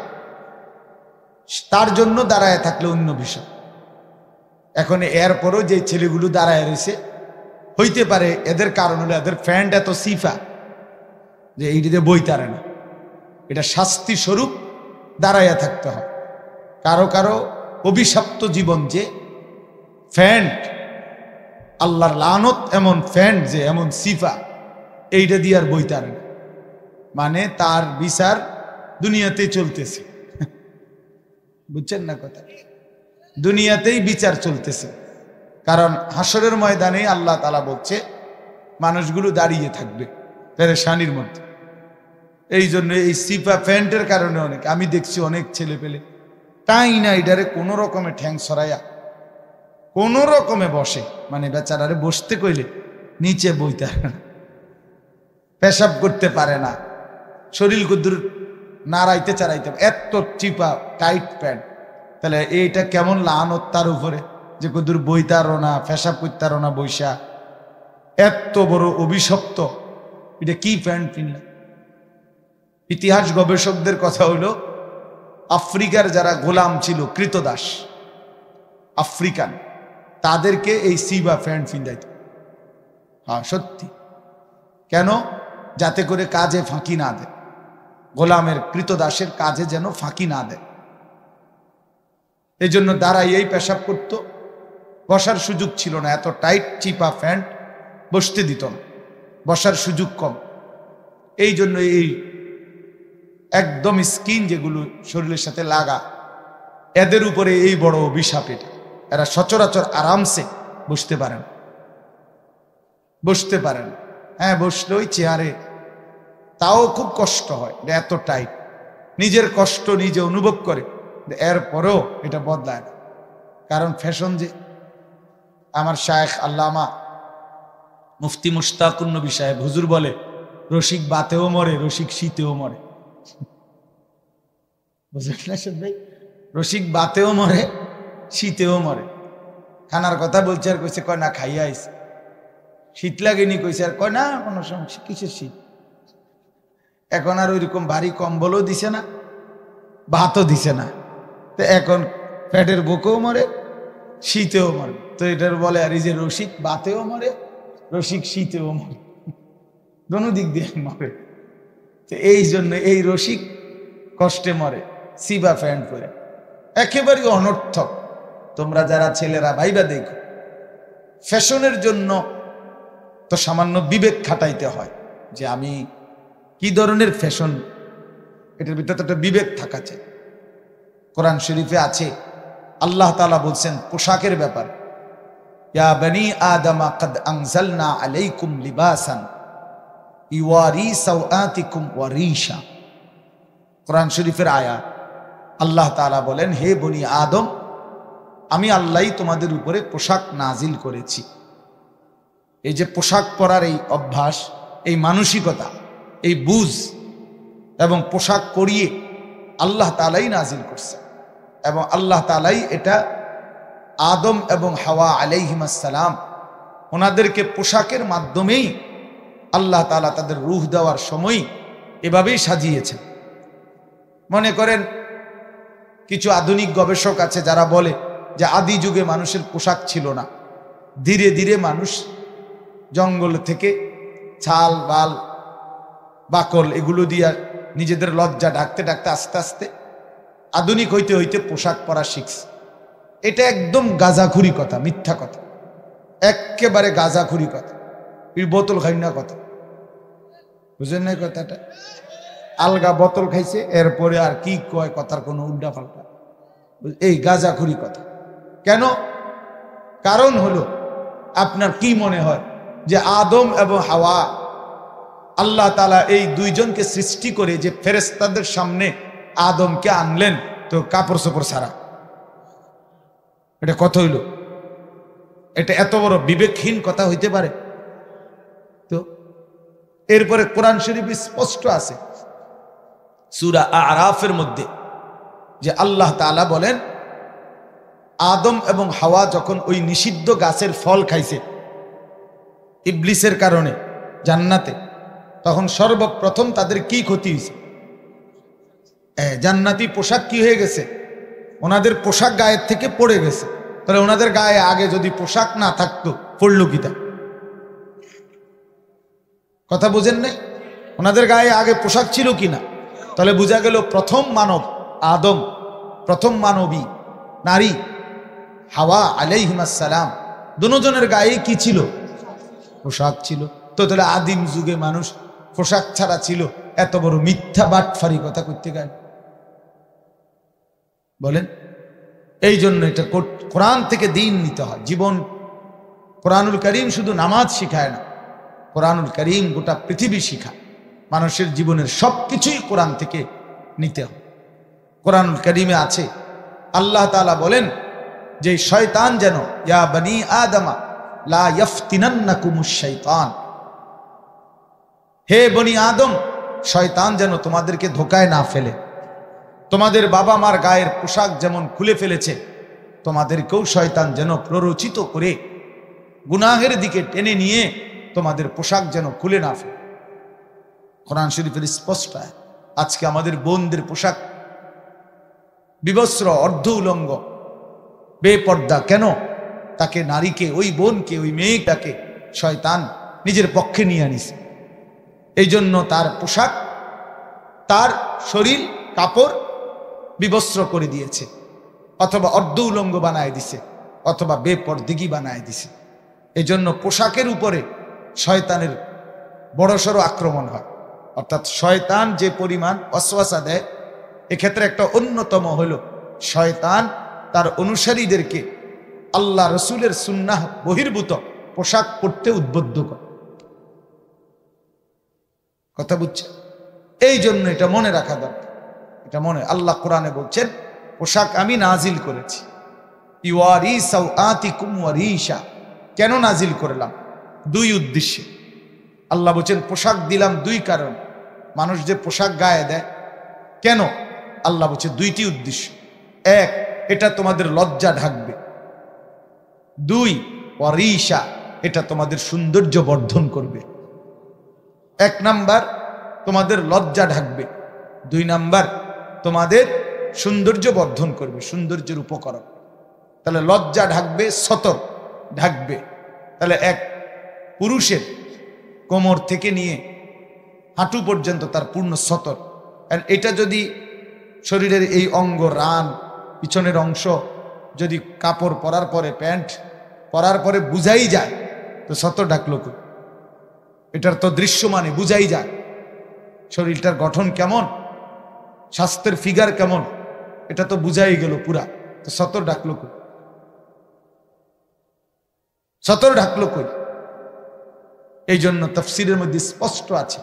তার জন্য দাঁড়ায় থাকলে অন্য বিষয়। এখন এরপরও যে ছেলেগুলো দাঁড়ায় রয়েছে, হইতে পারে এদের কারণ হলো এদের ফ্যান্ট এত সিফা যে এইটিতে বইতারে না। এটা শাস্তি স্বরূপ দাঁড়াইয়া থাকতে হয়। কারো কারো অভিশপ্ত জীবন যে ফ্যান্ট, আল্লাহর লানত এমন ফ্যান্ট যে এমন সিফা, এইটা দিয়ে আর বইতারে না। মানে তার বিচার দুনিয়াতেই চলতেছে, বুঝছেন না কথা? দুনিয়াতেই বিচার চলতেছে। কারণ হাসরের ময়দানে আল্লাহ তাআলা বলছে মানুষগুলো দাঁড়িয়ে থাকবে পেরেশানির মধ্যে। এই জন্য এই সিফা প্যান্টের কারণে অনেক, আমি দেখছি অনেক ছেলে পেলে তাই না এটারে কোনো রকমে ঠ্যাং সরাইয়া কোনো রকমে বসে, মানে বেচারারে বসতে কইলে নিচে বইতে পারে না, পেশাব করতে পারে না, শরীর কুদ্দুর নাড়াইতে চাড়াইতে, এত চিপা টাইট প্যান্ট। তাহলে এইটা কেমন লানত তার উপরে যে কুদ্দুর বইতারও না, পেশাব করতারও না বৈশা, এত বড় অভিশপ্ত, এটা কি প্যান্ট কিনল? ইতিহাস গবেষকদের কথা হইল আফ্রিকার যারা গোলাম ছিল, কৃতদাস আফ্রিকান, তাদেরকে এই সিবা প্যান্ট ফিন্দাইত। হ্যাঁ সত্যি। কেন? যাতে করে কাজে ফাঁকি না দেয়, গোলামের কৃতদাসের কাজে যেন ফাঁকি না দেয়। এই জন্য দাঁড়াইয়েই পেশাব করত, বসার সুযোগ ছিল না, এত টাইট চিপা প্যান্ট বসতে দিত না, বসার সুযোগ কম। এই জন্য এই একদম স্কিন যেগুলো শরীরের সাথে লাগা, এদের উপরে এই বড় অভিশাপ। এটা এরা সচরাচর আরামসে বসতে পারেন, বসতে পারেন। হ্যাঁ, বসলে ওই চেয়ারে তাও খুব কষ্ট হয়, এত টাইট। নিজের কষ্ট নিজে অনুভব করে, এরপরেও এটা বদলায় না, কারণ ফ্যাশন যে। আমার শায়েখ আল্লামা মুফতি মুশতাকুন নবী সাহেব হুজুর বলে, রসিক বাতেও মরে, রসিক শীতেও মরে। বুঝলেন ভাই? রসিক বাতেও মরে, শীতেও মরে। খানার কথা বলছে আর কইছে, কয় না খাইয়া আইছে। শীত লাগেনি কইছে, আর কয় না কোনো সমস্যা, কিসের শীত। এখন আর ওইরকম ভারী কম্বলও দিছে না, ভাতও দিছে না, তো এখন পেটের বুকেও মরে, শীতেও মরে। তো এটার বলে আর এই যে রসিক বাতেও মরে, রসিক শীতেও মরে, দোনো দিক দিয়ে মরে। তো এই জন্য এই রসিক কষ্টে মরে সিবা প্যান্ট পরে, একেবারেই অনর্থক। তোমরা যারা ছেলেরা ভাইবা দেখো, ফ্যাশনের জন্য তো সামান্য বিবেক খাটাইতে হয় যে আমি কি ধরনের ফ্যাশন, এটার ভিতরে একটা বিবেক থাকা চাই। কোরআন শরীফে আছে, আল্লাহ তাআলা বলছেন পোশাকের ব্যাপার, ইয়া বনি আদম কদ আনজালনা আলাইকুম লিবাসান ইওয়ারি সাওআতিকুম ওয়া রিশা। কোরআন শরীফের আয়াত। আল্লাহ তাআলা বলেন, হে বনি আদম, আমি আল্লাহই তোমাদের উপরে পোশাক নাজিল করেছি। এই যে পোশাক পরার এই অভ্যাস, এই মানসিকতা, এই বুঝ এবং পোশাক পরিয়ে আল্লাহ তাআলাই নাজিল করছে, এবং আল্লাহ তাআলাই এটা আদম এবং হাওয়া আলাইহিস সালাম ওনাদেরকে পোশাকের মাধ্যমেই আল্লাহ তাআলা তাদের রূহ দেওয়ার সময় এভাবেই সাজিয়েছেন। মনে করেন কিছু আধুনিক গবেষক আছে যারা বলে যে আদি যুগে মানুষের পোশাক ছিল না, ধীরে ধীরে মানুষ জঙ্গল থেকে ছাল বাল বাকল এগুলো দিয়ে নিজেদের লজ্জা ঢাকতে ঢাকতে আস্তে আস্তে আধুনিক হইতে হইতে পোশাক পরা শিখছে। এটা একদম গাঁজাখুরি কথা, মিথ্যা কথা, একেবারে গাঁজাখুরি কথা, বোতল খাই না কথা, বুঝেন না কথাটা? আলগা বোতল খাইছে, এরপরে আর কি কয় কথার কোনো উল্টা পাল্টা, এই গাঁজাখুরি কথা। কেন? কারণ হলো, আপনার কি মনে হয় যে আদম এবং হাওয়া আল্লাহ তাআলা এই দুইজনকে সৃষ্টি করে যে ফেরেশতাদের সামনে আদমকে আনলেন তো কাপড় চোপড় ছাড়া? এটা কথা হইল? এটা এত বড় বিবেকহীন কথা হইতে পারে? তো এরপরে কোরআন শরীফ স্পষ্ট আছে সূরা আরাফের মধ্যে যে আল্লাহ তাআলা বলেন আদম এবং হাওয়া যখন ওই নিষিদ্ধ গাছের ফল খাইছে ইবলিসের কারণে জান্নাতে, তখন সর্বপ্রথম তাদের কি ক্ষতি হয়েছে? জান্নাতি পোশাক কি হয়ে গেছে? ওনাদের পোশাক গায়ের থেকে পড়ে গেছে। তাহলে ওনাদের গায়ে আগে যদি পোশাক না থাকতো, পড়লো কি তা? কথা বুঝেন নাই? ওনাদের গায়ে আগে পোশাক ছিল কিনা? তাহলে বোঝা গেল প্রথম মানব আদম, প্রথম মানবী নারী হাওয়া আলাইহিস সালাম, দুজনের গায়ে কি ছিল? পোশাক ছিল। তো তাহলে আদিম যুগে মানুষ পোশাক ছাড়া ছিল, এত বড় মিথ্যা বাটফারি কথা করতে গেল বলেন? এই জন্য এটা কোরআন থেকে দিন নিতে হয়, জীবন। কোরআনুল কারীম শুধু নামাজ শিখায় না, কোরআনুল কারীম গোটা পৃথিবী শিখায়। মানুষের জীবনের সবকিছুই কোরআন থেকে নিতে হয়। কোরআনুল কারীমে আছে আল্লাহ তাআলা বলেন যে শয়তান যেন, ইয়া বনি আদমা লা ইফতিনান্নাকুমুশ শাইতান, হে বনি আদম, শয়তান যেন তোমাদেরকে ধোকায় না ফেলে। তোমাদের বাবা মার গায়ের পোশাক যেমন খুলে ফেলেছে, তোমাদেরকেও শয়তান যেন প্ররোচিত করে গুনাহের দিকে টেনে নিয়ে তোমাদের পোশাক যেন খুলে না ফেলে। কোরআন শরীফের স্পষ্ট। আজকে আমাদের বোনদের পোশাক বিবস্ত্র, অর্ধ উলঙ্গ, বেপর্দা। কেন? তাকে, নারীকে, ওই বোনকে, ওই মেয়েটাকে শয়তান নিজের পক্ষে নিয়ে আনিছে। এই জন্য তার পোশাক, তার শরীর কাপড় বিবস্ত্র করে দিয়েছে, অথবা অর্ধ উলঙ্গ বানায় দিছে, অথবা বেপরদিগি বানায় দিছে। এই জন্য পোশাকের উপরে শয়তানের বড়সড় আক্রমণ হয়। অর্থাৎ শয়তান যে পরিমাণ ওয়াসওয়াসা দেয়, এক্ষেত্রে একটা অন্যতম হলো শয়তান তার অনুসারীদেরকে আল্লাহ রসুলের সুন্নাহ বহির্ভূত পোশাক পরতে উদ্বুদ্ধ করে। কথা বুঝছে? এই জন্য এটা মনে রাখা দরকার। এটা মনে, আল্লাহ কোরআনে বলছেন পোশাক আমি নাজিল করেছি। ইউয়ারি সাওআতিকুম ওয়ারিশা। কেন নাজিল করলাম? দুই উদ্দেশ্যে। আল্লাহ বলছেন পোশাক দিলাম দুই কারণ। মানুষ যে পোশাক গায়ে দেয় কেন? আল্লাহ বলছে দুইটি উদ্দেশ্য। এক, এটা তোমাদের লজ্জা ঢাকবে। দুই, ওয়ারিশা, এটা তোমাদের সৌন্দর্য বর্ধন করবে। এক নাম্বার তোমাদের লজ্জা ঢাকবে, দুই নাম্বার তোমাদের সৌন্দর্য বর্ধন করবে, সৌন্দর্যের উপকরণ। তাহলে লজ্জা ঢাকবে, সতর ঢাকবে। তাহলে এক পুরুষের কোমর থেকে নিয়ে হাঁটু পর্যন্ত তার পূর্ণ সতর। আর এটা যদি শরীরের এই অঙ্গ, রান, পিছনের অংশ যদি কাপড় পরার পরে, প্যান্ট পরার পরে বুঝাই যায়, তো সতর ঢাকলো কই? এটার তো দৃশ্যমানে বুঝাই যায় শরীরটার গঠন কেমন, স্বাস্থ্যের ফিগার কেমন, এটা তো বুঝাই গেল পুরা। তো সতর ঢাকলো কই? সতর ঢাকলো কই? এই জন্য তাফসীরের মধ্যে স্পষ্ট আছে,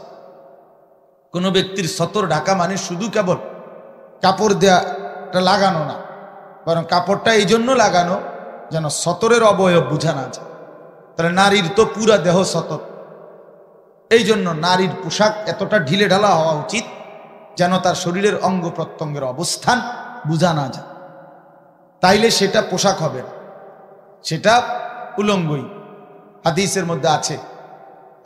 কোন ব্যক্তির সতর ঢাকা মানে শুধু কেবল কাপড় দেওয়াটা লাগানো না, বরং কাপড়টা এই জন্য লাগানো যেন সতরের অবয়ব বোঝা না যায়। তাহলে নারীর তো পুরা দেহ সতর, এই জন্য নারীর পোশাক এতটা ঢিলে ঢালা হওয়া উচিত যেন তার শরীরের অঙ্গ প্রত্যঙ্গের অবস্থান বোঝা না যায়। তাইলে সেটা পোশাক হবে না, সেটা উলঙ্গই। হাদিসের মধ্যে আছে,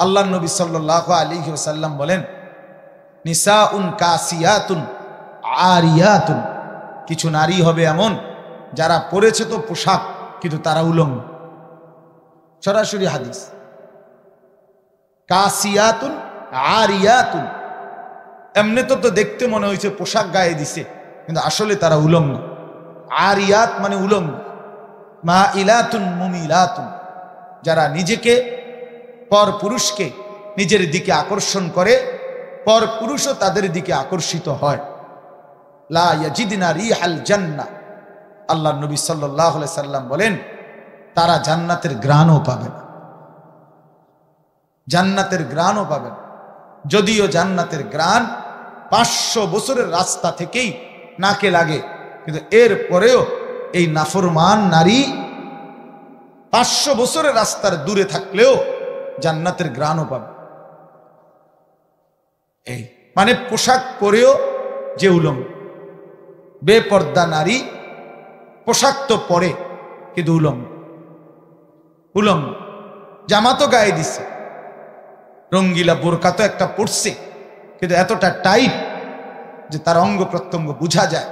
আল্লাহ নবী সাল্লাল্লাহু আলাইহি ওয়াসাল্লাম বলেন, নিসাউন কাসিয়াতুন আরিয়াতুন, কিছু নারী হবে এমন যারা পরেছে তো পোশাক কিন্তু তারা উলঙ্গ। সরাসরি হাদিস, কাসিয়াতুন আরিয়াতুন, এমনি তো দেখতে মনে হয়েছে পোশাক গায়ে দিছে কিন্তু আসলে তারা উলঙ্গ। আরিয়াত মানে উলঙ্গ। মাইলাতুন মুমিলাতুন, যারা নিজেকে পর পুরুষকে নিজের দিকে আকর্ষণ করে, পর পুরুষও তাদের দিকে আকর্ষিত হয়। লা ইয়াজিদনা রিহাল জান্নাহ, আল্লাহ নবী সাল্লাল্লাহু আলাইহি সাল্লাম বলেন তারা জান্নাতের ঘ্রাণও পাবে না, জান্নাতের ঘ্রাণও পাবে না। যদিও জান্নাতের ঘ্রাণ 500 বছরের রাস্তা থেকেই নাকে লাগে, কিন্তু এর পরেও এই নাফরমান নারী 500 বছরের রাস্তার দূরে থাকলেও জান্নাতের ঘ্রাণও পাবে। এই মানে পোশাক পরেও যে উলঙ্গ। বেপর্দা নারী পোশাক তো পরে কিন্তু উলঙ্গ, উলঙ্গ। জামা তো গায়ে দিছে, রঙ্গিলা বোরকা তো একটা পড়ছে, কিন্তু এতটা টাইট যে তার অঙ্গ প্রত্যঙ্গ বোঝা যায়।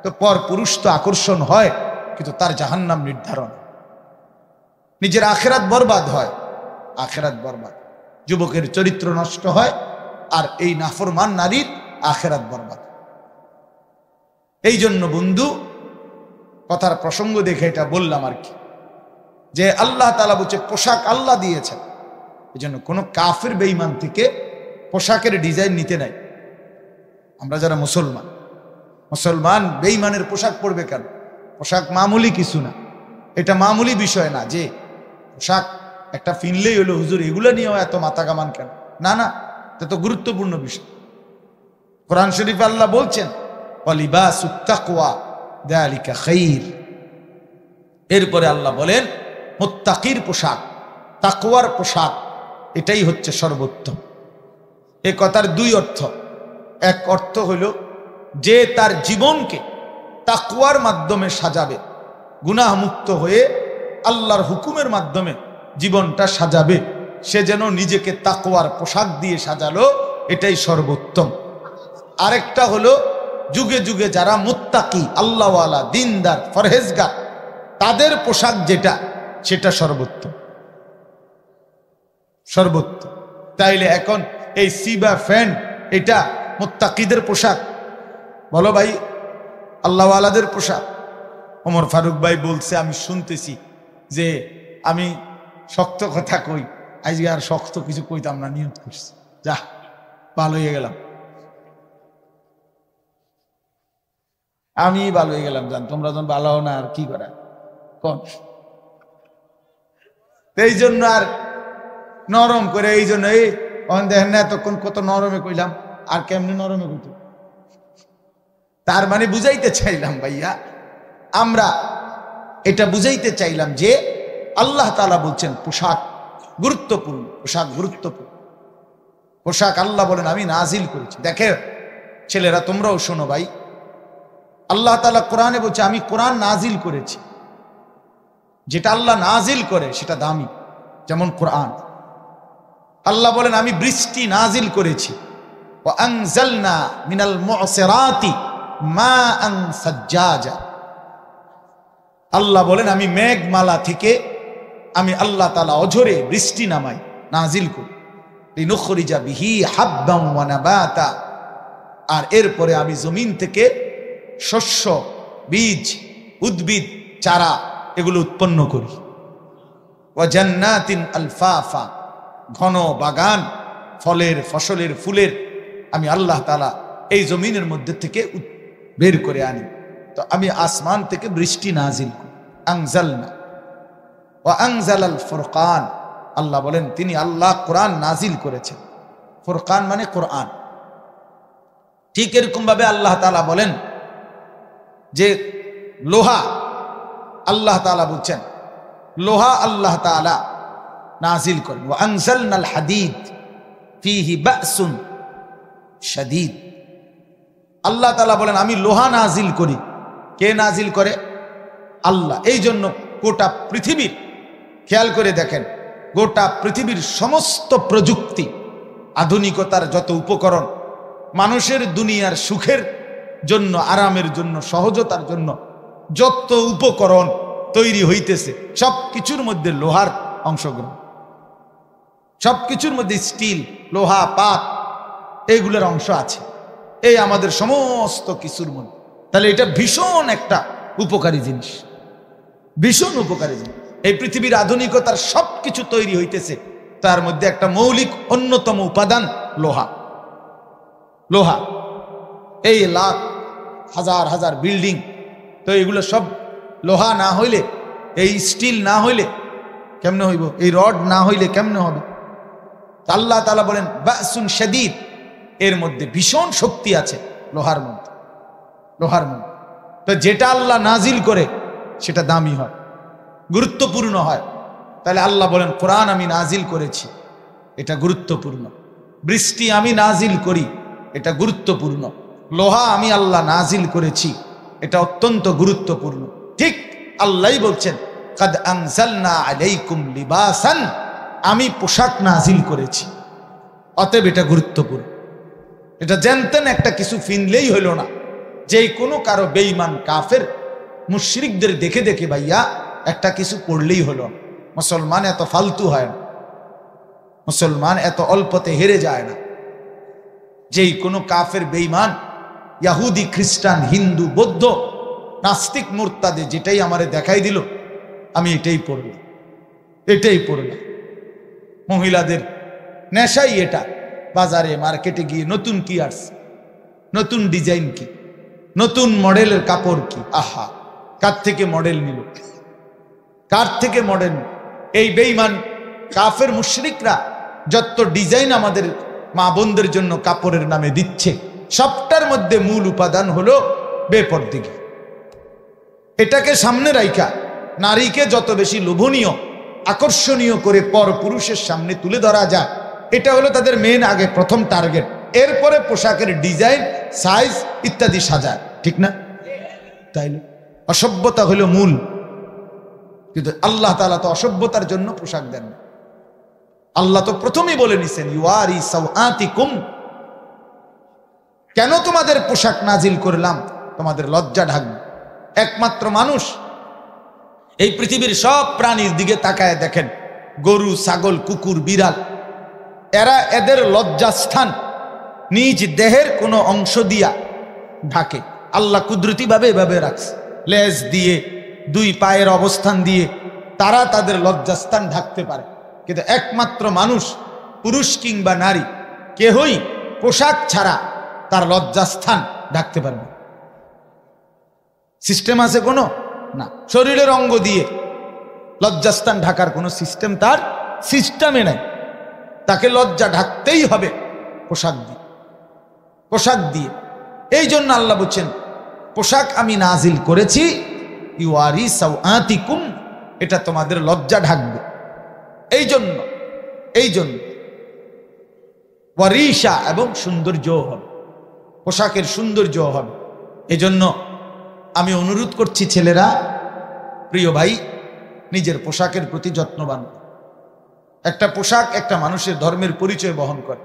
তো পর পুরুষ তো আকর্ষণ হয় কিন্তু তার জাহান্নাম নির্ধারণ। নিজের আখেরাত বরবাদ হয়, আখেরাত বরবাদ। যুবকের চরিত্র নষ্ট হয়, আর এই নাফরমান নারীর আখেরাত বরবাদ। এই জন্য বন্ধু, কথার প্রসঙ্গ দেখে এটা বললাম আর কি, যে আল্লাহ তাআলা বলছে পোশাক আল্লাহ দিয়েছেন। এই জন্য কোনো কাফের বেঈমান থেকে পোশাকের ডিজাইন নিতে নাই। আমরা যারা মুসলমান, মুসলমান বেঈমানের পোশাক পরবে কেন? পোশাক মামুলি কিছু না, এটা মামুলি বিষয় না যে পোশাক একটা ফিনলেই হলো হুজুর এগুলো নিয়েও এত মাথা কামান কেন? না না, এটা তো গুরুত্বপূর্ণ বিষয়। কোরআন শরীফে আল্লাহ বলছেন ওয়ালিবাসুত তাকওয়া যালিকা খাইর। এরপরে আল্লাহ বলেন মুত্তাকির পোশাক, তাকওয়ার পোশাক, এটাই হচ্ছে সর্বোত্তম। এই কথার দুই অর্থ। এক অর্থ হইল যে তার জীবনকে তাকওয়ার মাধ্যমে সাজাবে, গুনাহ মুক্ত হয়ে আল্লাহর হুকুমের মাধ্যমে জীবনটা সাজাবে, সে যেন নিজেকে তাকওয়ার পোশাক দিয়ে সাজালো, এটাই সর্বোত্তম। আরেকটা হলো যুগে যুগে যারা মুত্তাকি, আল্লাহওয়ালা, দিনদার, ফরহেজগার, তাদের পোশাক যেটা, সেটা সর্বোত্তম, সর্বোত্তম। তাইলে এখন এই সিবা ফ্যান্ট এটা মুত্তাকিদের পোশাক? বলো ভাই, আল্লাহওয়ালাদের পোশাক? ওমর ফারুক ভাই বলছে, আমি শুনতেছি যে আমি শক্ত কথা কই, আজকে আর শক্ত কিছু কইতাম না, নিয়ত করছি, যা ভালো হয়ে গেলাম, আমি ভালো হয়ে গেলাম। জান তোমরা যখন ভালো হও না আর কি করা কোন? এই জন্য আর নরম করে, এই জন্য এই দেখেন না এতক্ষণ কত নরমে কইলাম, আর কেমনি নরমে কইত। তার মানে বুঝাইতে চাইলাম ভাইয়া, আমরা এটা বুঝাইতে চাইলাম যে আল্লাহ তাআলা বলছেন পোশাক গুরুত্বপূর্ণ, পোশাক গুরুত্বপূর্ণ। পোশাক আল্লাহ বলেন আমি নাজিল করেছি। দেখে ছেলেরা তোমরাও শোনো ভাই, আল্লাহ তাআলা কোরআনে বলছে আমি কোরআন নাজিল করেছি। যেটা আল্লাহ নাজিল করে সেটা দামি, যেমন কোরআন। আল্লাহ বলেন আমি বৃষ্টি নাজিল করেছি, ওয়া আনজালনা মিনাল মুসিরাতি মাআন সাজ্জাজা। আল্লাহ বলেন আমি মেঘমালা থেকে আমি আল্লাহ তাআলা অঝরে বৃষ্টি নামাই, নাজিল করি, লিনুখরিজা বিহি হাব্বান ওয়া নাবাতা। আর এরপরে আমি জমিন থেকে শস্য, বীজ, উদ্ভিদ, চারা এগুলো উৎপন্ন করি। ওয়া জান্নাতিন আলফাফা, ঘন বাগান, ফলের, ফসলের, ফুলের আমি আল্লাহ তাআলা এই জমিনের মধ্যে থেকে বের করে আনি। তো আমি আসমান থেকে বৃষ্টি নাজিল করি। আনজালনা ওয়া আনজালাল ফুরকান, আল্লাহ বলেন তিনি আল্লাহ কোরআন নাজিল করেছেন। ফুরকান মানে কোরআন। ঠিক এরকম ভাবে আল্লাহ তাআলা বলেন যে লোহা আল্লাহ তাআলা বলছেন, লোহা আল্লাহ তাআলা নাজিল করেন। ওয়া আনজালনাল হাদিদ ফীহি বাসুন শাদীদ। আল্লাহ তাআলা বলেন আমি লোহা নাজিল করি। কে নাজিল করে? আল্লাহ। এই জন্য গোটা পৃথিবীর, খেয়াল করে দেখেন, গোটা পৃথিবীর সমস্ত প্রযুক্তি, আধুনিকতার যত উপকরণ, মানুষের দুনিয়ার সুখের জন্য, আরামের জন্য, সহজতার জন্য যত উপকরণ তৈরি হইতেছে সব কিছুর মধ্যে লোহার অংশগ্রহণ, সব কিছুর মধ্যে স্টিল, লোহা, পাত এইগুলোর অংশ আছে এই আমাদের সমস্ত কিছুর মধ্যে। তাহলে এটা ভীষণ একটা উপকারী জিনিস, ভীষণ উপকারী জিনিস। এই পৃথিবীর আধুনিকতার সব কিছু তৈরি হইতেছে, তার মধ্যে একটা মৌলিক অন্যতম উপাদান লোহা। লোহা, এই লাখ হাজার হাজার বিল্ডিং, তো এগুলো সব লোহা না হইলে, এই স্টিল না হইলে কেমনে হইব? এই রড না হইলে কেমনে হবে? আল্লাহ তাআলা বলেন বাসুন শাদীদ, এর মধ্যে ভীষণ শক্তি আছে লোহার মধ্যে, লোহার মধ্যে। তো যেটা আল্লাহ নাজিল করে সেটা দামি হয়, গুরুত্বপূর্ণ হয়। তাহলে আল্লাহ বলেন কোরআন আমি নাজিল করেছি, এটা গুরুত্বপূর্ণ। বৃষ্টি আমি নাজিল করি, এটা গুরুত্বপূর্ণ। লোহা আমি আল্লাহ নাজিল করেছি, এটা অত্যন্ত গুরুত্বপূর্ণ। ঠিক আল্লাহই বলছেন কাদ আনজালনা আলাইকুম লিবাসান, আমি পোশাক নাজিল করেছি, অতএব এটা গুরুত্বপূর্ণ। এটা জানতেন একটা কিছু ফিনলেই হইল না, যে কোনো কারো বেঈমান কাফের মুশরিকদের দেখে দেখে ভাইয়া একটা কিছু পড়লেই হলো। মুসলমান এত ফালতু হয় না, মুসলমান এত অল্পতে হেরে যায় না। যেই কোনো কাফের বেঈমান, ইহুদি, খ্রিস্টান, হিন্দু, বৌদ্ধ, নাস্তিক, মুরতাদে যেটাই আমারে দেখাই দিল আমি এটাই পড়লাম, এটাই পড়লাম। মহিলাদের নেশাই এটা। বাজারে মার্কেটে গিয়ে নতুন কি আসছে, নতুন ডিজাইন কি, নতুন মডেলের কাপড় কি, আহা কার থেকে মডেল নিল, কার থেকে মডেল? এই বেঈমান কাফের মুশরিকরা যত ডিজাইন আমাদের মা বোনদের জন্য কাপড়ের নামে দিচ্ছে, সবটার মধ্যে মূল উপাদান হলো বেপরদেগি। এটাকে সামনে রাইখা নারীকে যত বেশি লোভনীয়, আকর্ষণীয় করে পর পুরুষের সামনে তুলে ধরা যায়, এটা হলো তাদের মেন আগে প্রথম টার্গেট। এরপরে পোশাকের ডিজাইন, সাইজ ইত্যাদি সাজায়, ঠিক না? তাইলে অসভ্যতা হলো মূল। কিন্তু আল্লাহ তাআলা তো অসভ্যতার জন্য পোশাক দেন না। আল্লাহ তো প্রথমেই বলে নিছেন ইউয়ারি সাওআতিকুম, কেন তোমাদের পোশাক নাজিল করলাম? তোমাদের লজ্জা ঢাকবে। একমাত্র মানুষ, এই পৃথিবীর সব প্রাণীর দিকে তাকায় দেখেন, গরু, ছাগল, কুকুর, বিড়াল, এরা এদের লজ্জাস্থান নিজ দেহের কোনো অংশ দিয়া ঢাকে। আল্লাহ কুদরতিভাবে এভাবে রাখছে, লেজ দিয়ে, দুই পায়ের অবস্থান দিয়ে তারা তাদের লজ্জাস্থান ঢাকতে পারে। কিন্তু একমাত্র মানুষ, পুরুষ কিংবা নারী, কেহই পোশাক ছাড়া তার লজ্জাস্থান ঢাকতে পারবে। সিস্টেম আছে কোনো? না। শরীরের অঙ্গ দিয়ে লজ্জাস্থান ঢাকার কোনো সিস্টেম তার সিস্টেমে নাই। তাকে লজ্জা ঢাকতেই হবে পোশাক দিয়ে, পোশাক দিয়ে। এই জন্য আল্লাহ বলছেন পোশাক আমি নাজিল করেছি ইউয়ারি সাওআতিকুম, এটা তোমাদের লজ্জা ঢাকবে। এই জন্য ওয়ারিশা, এবং সৌন্দর্য হবে, পোশাকের সৌন্দর্য হবে। এই জন্য আমি অনুরোধ করছি ছেলেরা, প্রিয় ভাই, নিজের পোশাকের প্রতি যত্নবান। একটা পোশাক একটা মানুষের ধর্মের পরিচয় বহন করে,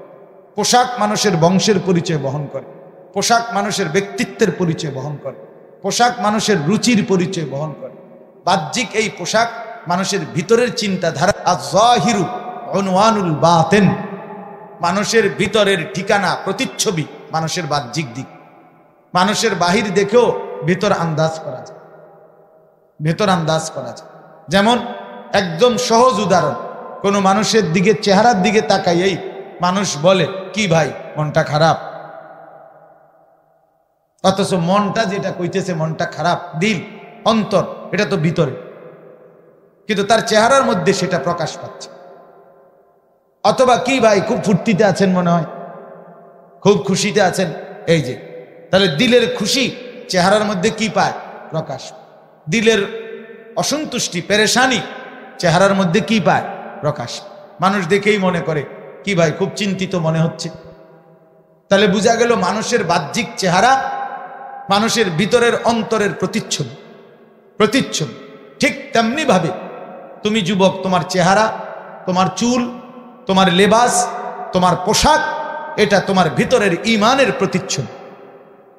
পোশাক মানুষের বংশের পরিচয় বহন করে, পোশাক মানুষের ব্যক্তিত্বের পরিচয় বহন করে, পোশাক মানুষের রুচির পরিচয় বহন করে। বাহ্যিক এই পোশাক মানুষের ভিতরের চিন্তাধারা, আয-যাহিরু উনওয়ানুল বাতিন, মানুষের ভিতরের ঠিকানা, প্রতিচ্ছবি মানুষের বাহ্যিক দিক। মানুষের বাহির দেখেও ভিতর আন্দাজ করা যায়, ভেতর আন্দাজ করা যায়। যেমন একদম সহজ উদাহরণ, কোনো মানুষের দিকে, চেহারার দিকে তাকাইয়েই মানুষ বলে কি ভাই মনটা খারাপ, অথচ মনটা যেটা কইতেছে মনটা খারাপ, দিল, অন্তর, এটা তো ভিতরে, কিন্তু তার চেহারার মধ্যে সেটা প্রকাশ পাচ্ছে। অথবা কি ভাই খুব ফুর্তিতে আছেন মনে হয়, খুব খুশিতে আছেন, এই যে, তাহলে দিলের খুশি চেহারার মধ্যে কি পায়? প্রকাশ পায়। দিলের অসন্তুষ্টি, পেরেশানি চেহারার মধ্যে কি পায়? প্রকাশ। মানুষ দেখেই মনে করে কি ভাই খুব চিন্তিত মনে হচ্ছে। তাহলে বোঝা গেল মানুষের বাহ্যিক চেহারা মানুষের ভিতরের অন্তরের প্রতিচ্ছবি। ঠিক তেমনি ভাবে তুমি যুবক, তোমার চেহারা, তোমার চুল, তোমার লেবাস, তোমার পোশাক, এটা তোমার ভিতরের ঈমানের প্রতিচ্ছবি।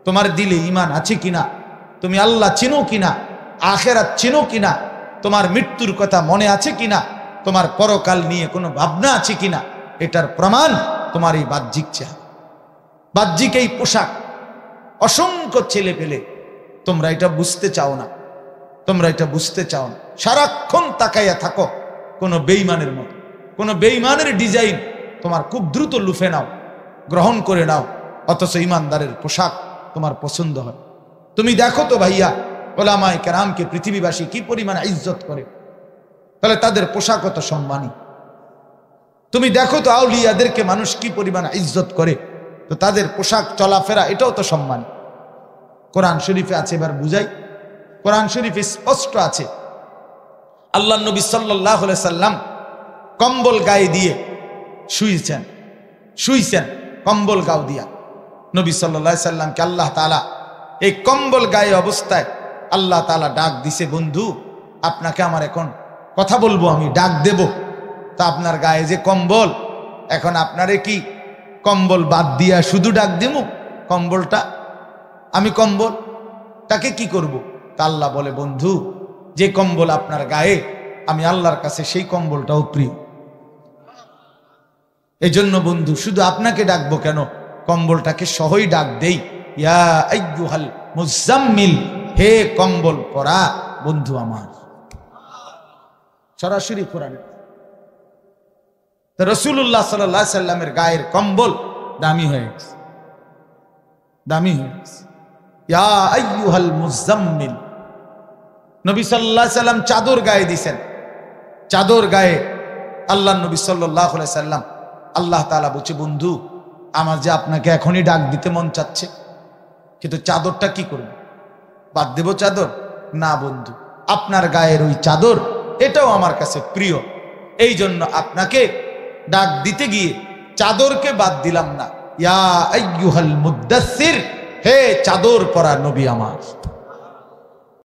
তোমার দিলে ঈমান আছে কিনা, তুমি আল্লাহ চিনো কিনা, আখিরাত চিনো কিনা, তোমার মৃত্যুর কথা মনে আছে কিনা, তোমার পরকাল নিয়ে কোনো ভাবনা আছে কিনা, এটার প্রমাণ তোমার এই বাহ্যিক চেহারা, বাহ্যিক এই পোশাক। অসংখ্য ছেলে পেলে তোমরা এটা বুঝতে চাও না, তোমরা এটা বুঝতে চাও না। সারাক্ষণ তাকাইয়া থাকো কোনো বেঈমানের মতো, কোনো বেঈমানের ডিজাইন তোমার খুব দ্রুত লুফে নাও, গ্রহণ করে নাও, অথচ ইমানদারের পোশাক তোমার পছন্দ হয়। তুমি দেখো তো ভাইয়া, ওলামায়ে কেরামকে পৃথিবীবাসী কি পরিমাণ ইজ্জত করে, তাহলে তাদের পোশাক কত সম্মানী। তুমি দেখো তো আউলিয়াদেরকে মানুষ কি পরিমাণ ইজ্জত করে, তো তাদের পোশাক চলাফেরা এটাও তো সম্মান। কোরআন শরীফে আছে, এবার বুঝাই। কোরআন শরীফে স্পষ্ট আছে, আল্লাহ নবী সাল্লাল্লাহু আলাইহি সাল্লাম কম্বল গায়ে দিয়ে শুইছেন কম্বল গাও দিয়া। নবী সাল্লাল্লাহু আলাইহি সাল্লামকে আল্লাহ তাআলা এই কম্বল গায়ে অবস্থায় আল্লাহ তাআলা ডাক দিছে, বন্ধু আপনাকে আমার এখন কথা বলবো, আমি ডাক দেব, তা আপনার গায়ে যে কম্বল, এখন আপনারে কি কম্বল বাদ দিয়া শুধু ডাক দেবো? কম্বলটা আমি কম্বলটাকে কি করব? তা আল্লাহ বলে, বন্ধু যে কম্বল আপনার গায়ে, আমি আল্লাহর কাছে সেই কম্বলটাও প্রিয়। এই জন্য বন্ধু শুধু আপনাকে ডাকবো কেন, কম্বলটাকে সহই ডাক দেই, ইয়া আইয়ুহাল মুজাম্মিল, হে কম্বল পরা বন্ধু আমার। সরাসরি কোরআনে রাসূলুল্লাহ সাল্লাল্লাহু আলাইহি সাল্লামের গায়ের কম্বল দামি হয়ে গেছে, দামি হয়ে গেছে। ইয়া আইয়ুহাল মুজাম্মিল, নবী সাল্লাল্লাহু আলাইহি সাল্লাম চাদর গায়ে দিয়েছেন, চাদর গায়ে আল্লাহ নবী সাল্লাল্লাহু আলাইহি সাল্লাম, আল্লাহ তাআলা বলছে, বন্ধু আমার যে আপনাকে এখনই ডাক দিতে মন চাচ্ছে, কিন্তু চাদরটা কি করব? বাদ দেব চাদর? না বন্ধু, আপনার গায়ের ওই চাদর এটাও আমার কাছে প্রিয়, এই জন্য আপনাকে ডাক দিতে গিয়ে চাদরকে বাদ দিলাম না। ইয়া আইয়ুহাল মুদ্দাসসির, হে চাদর পরা নবী আমার।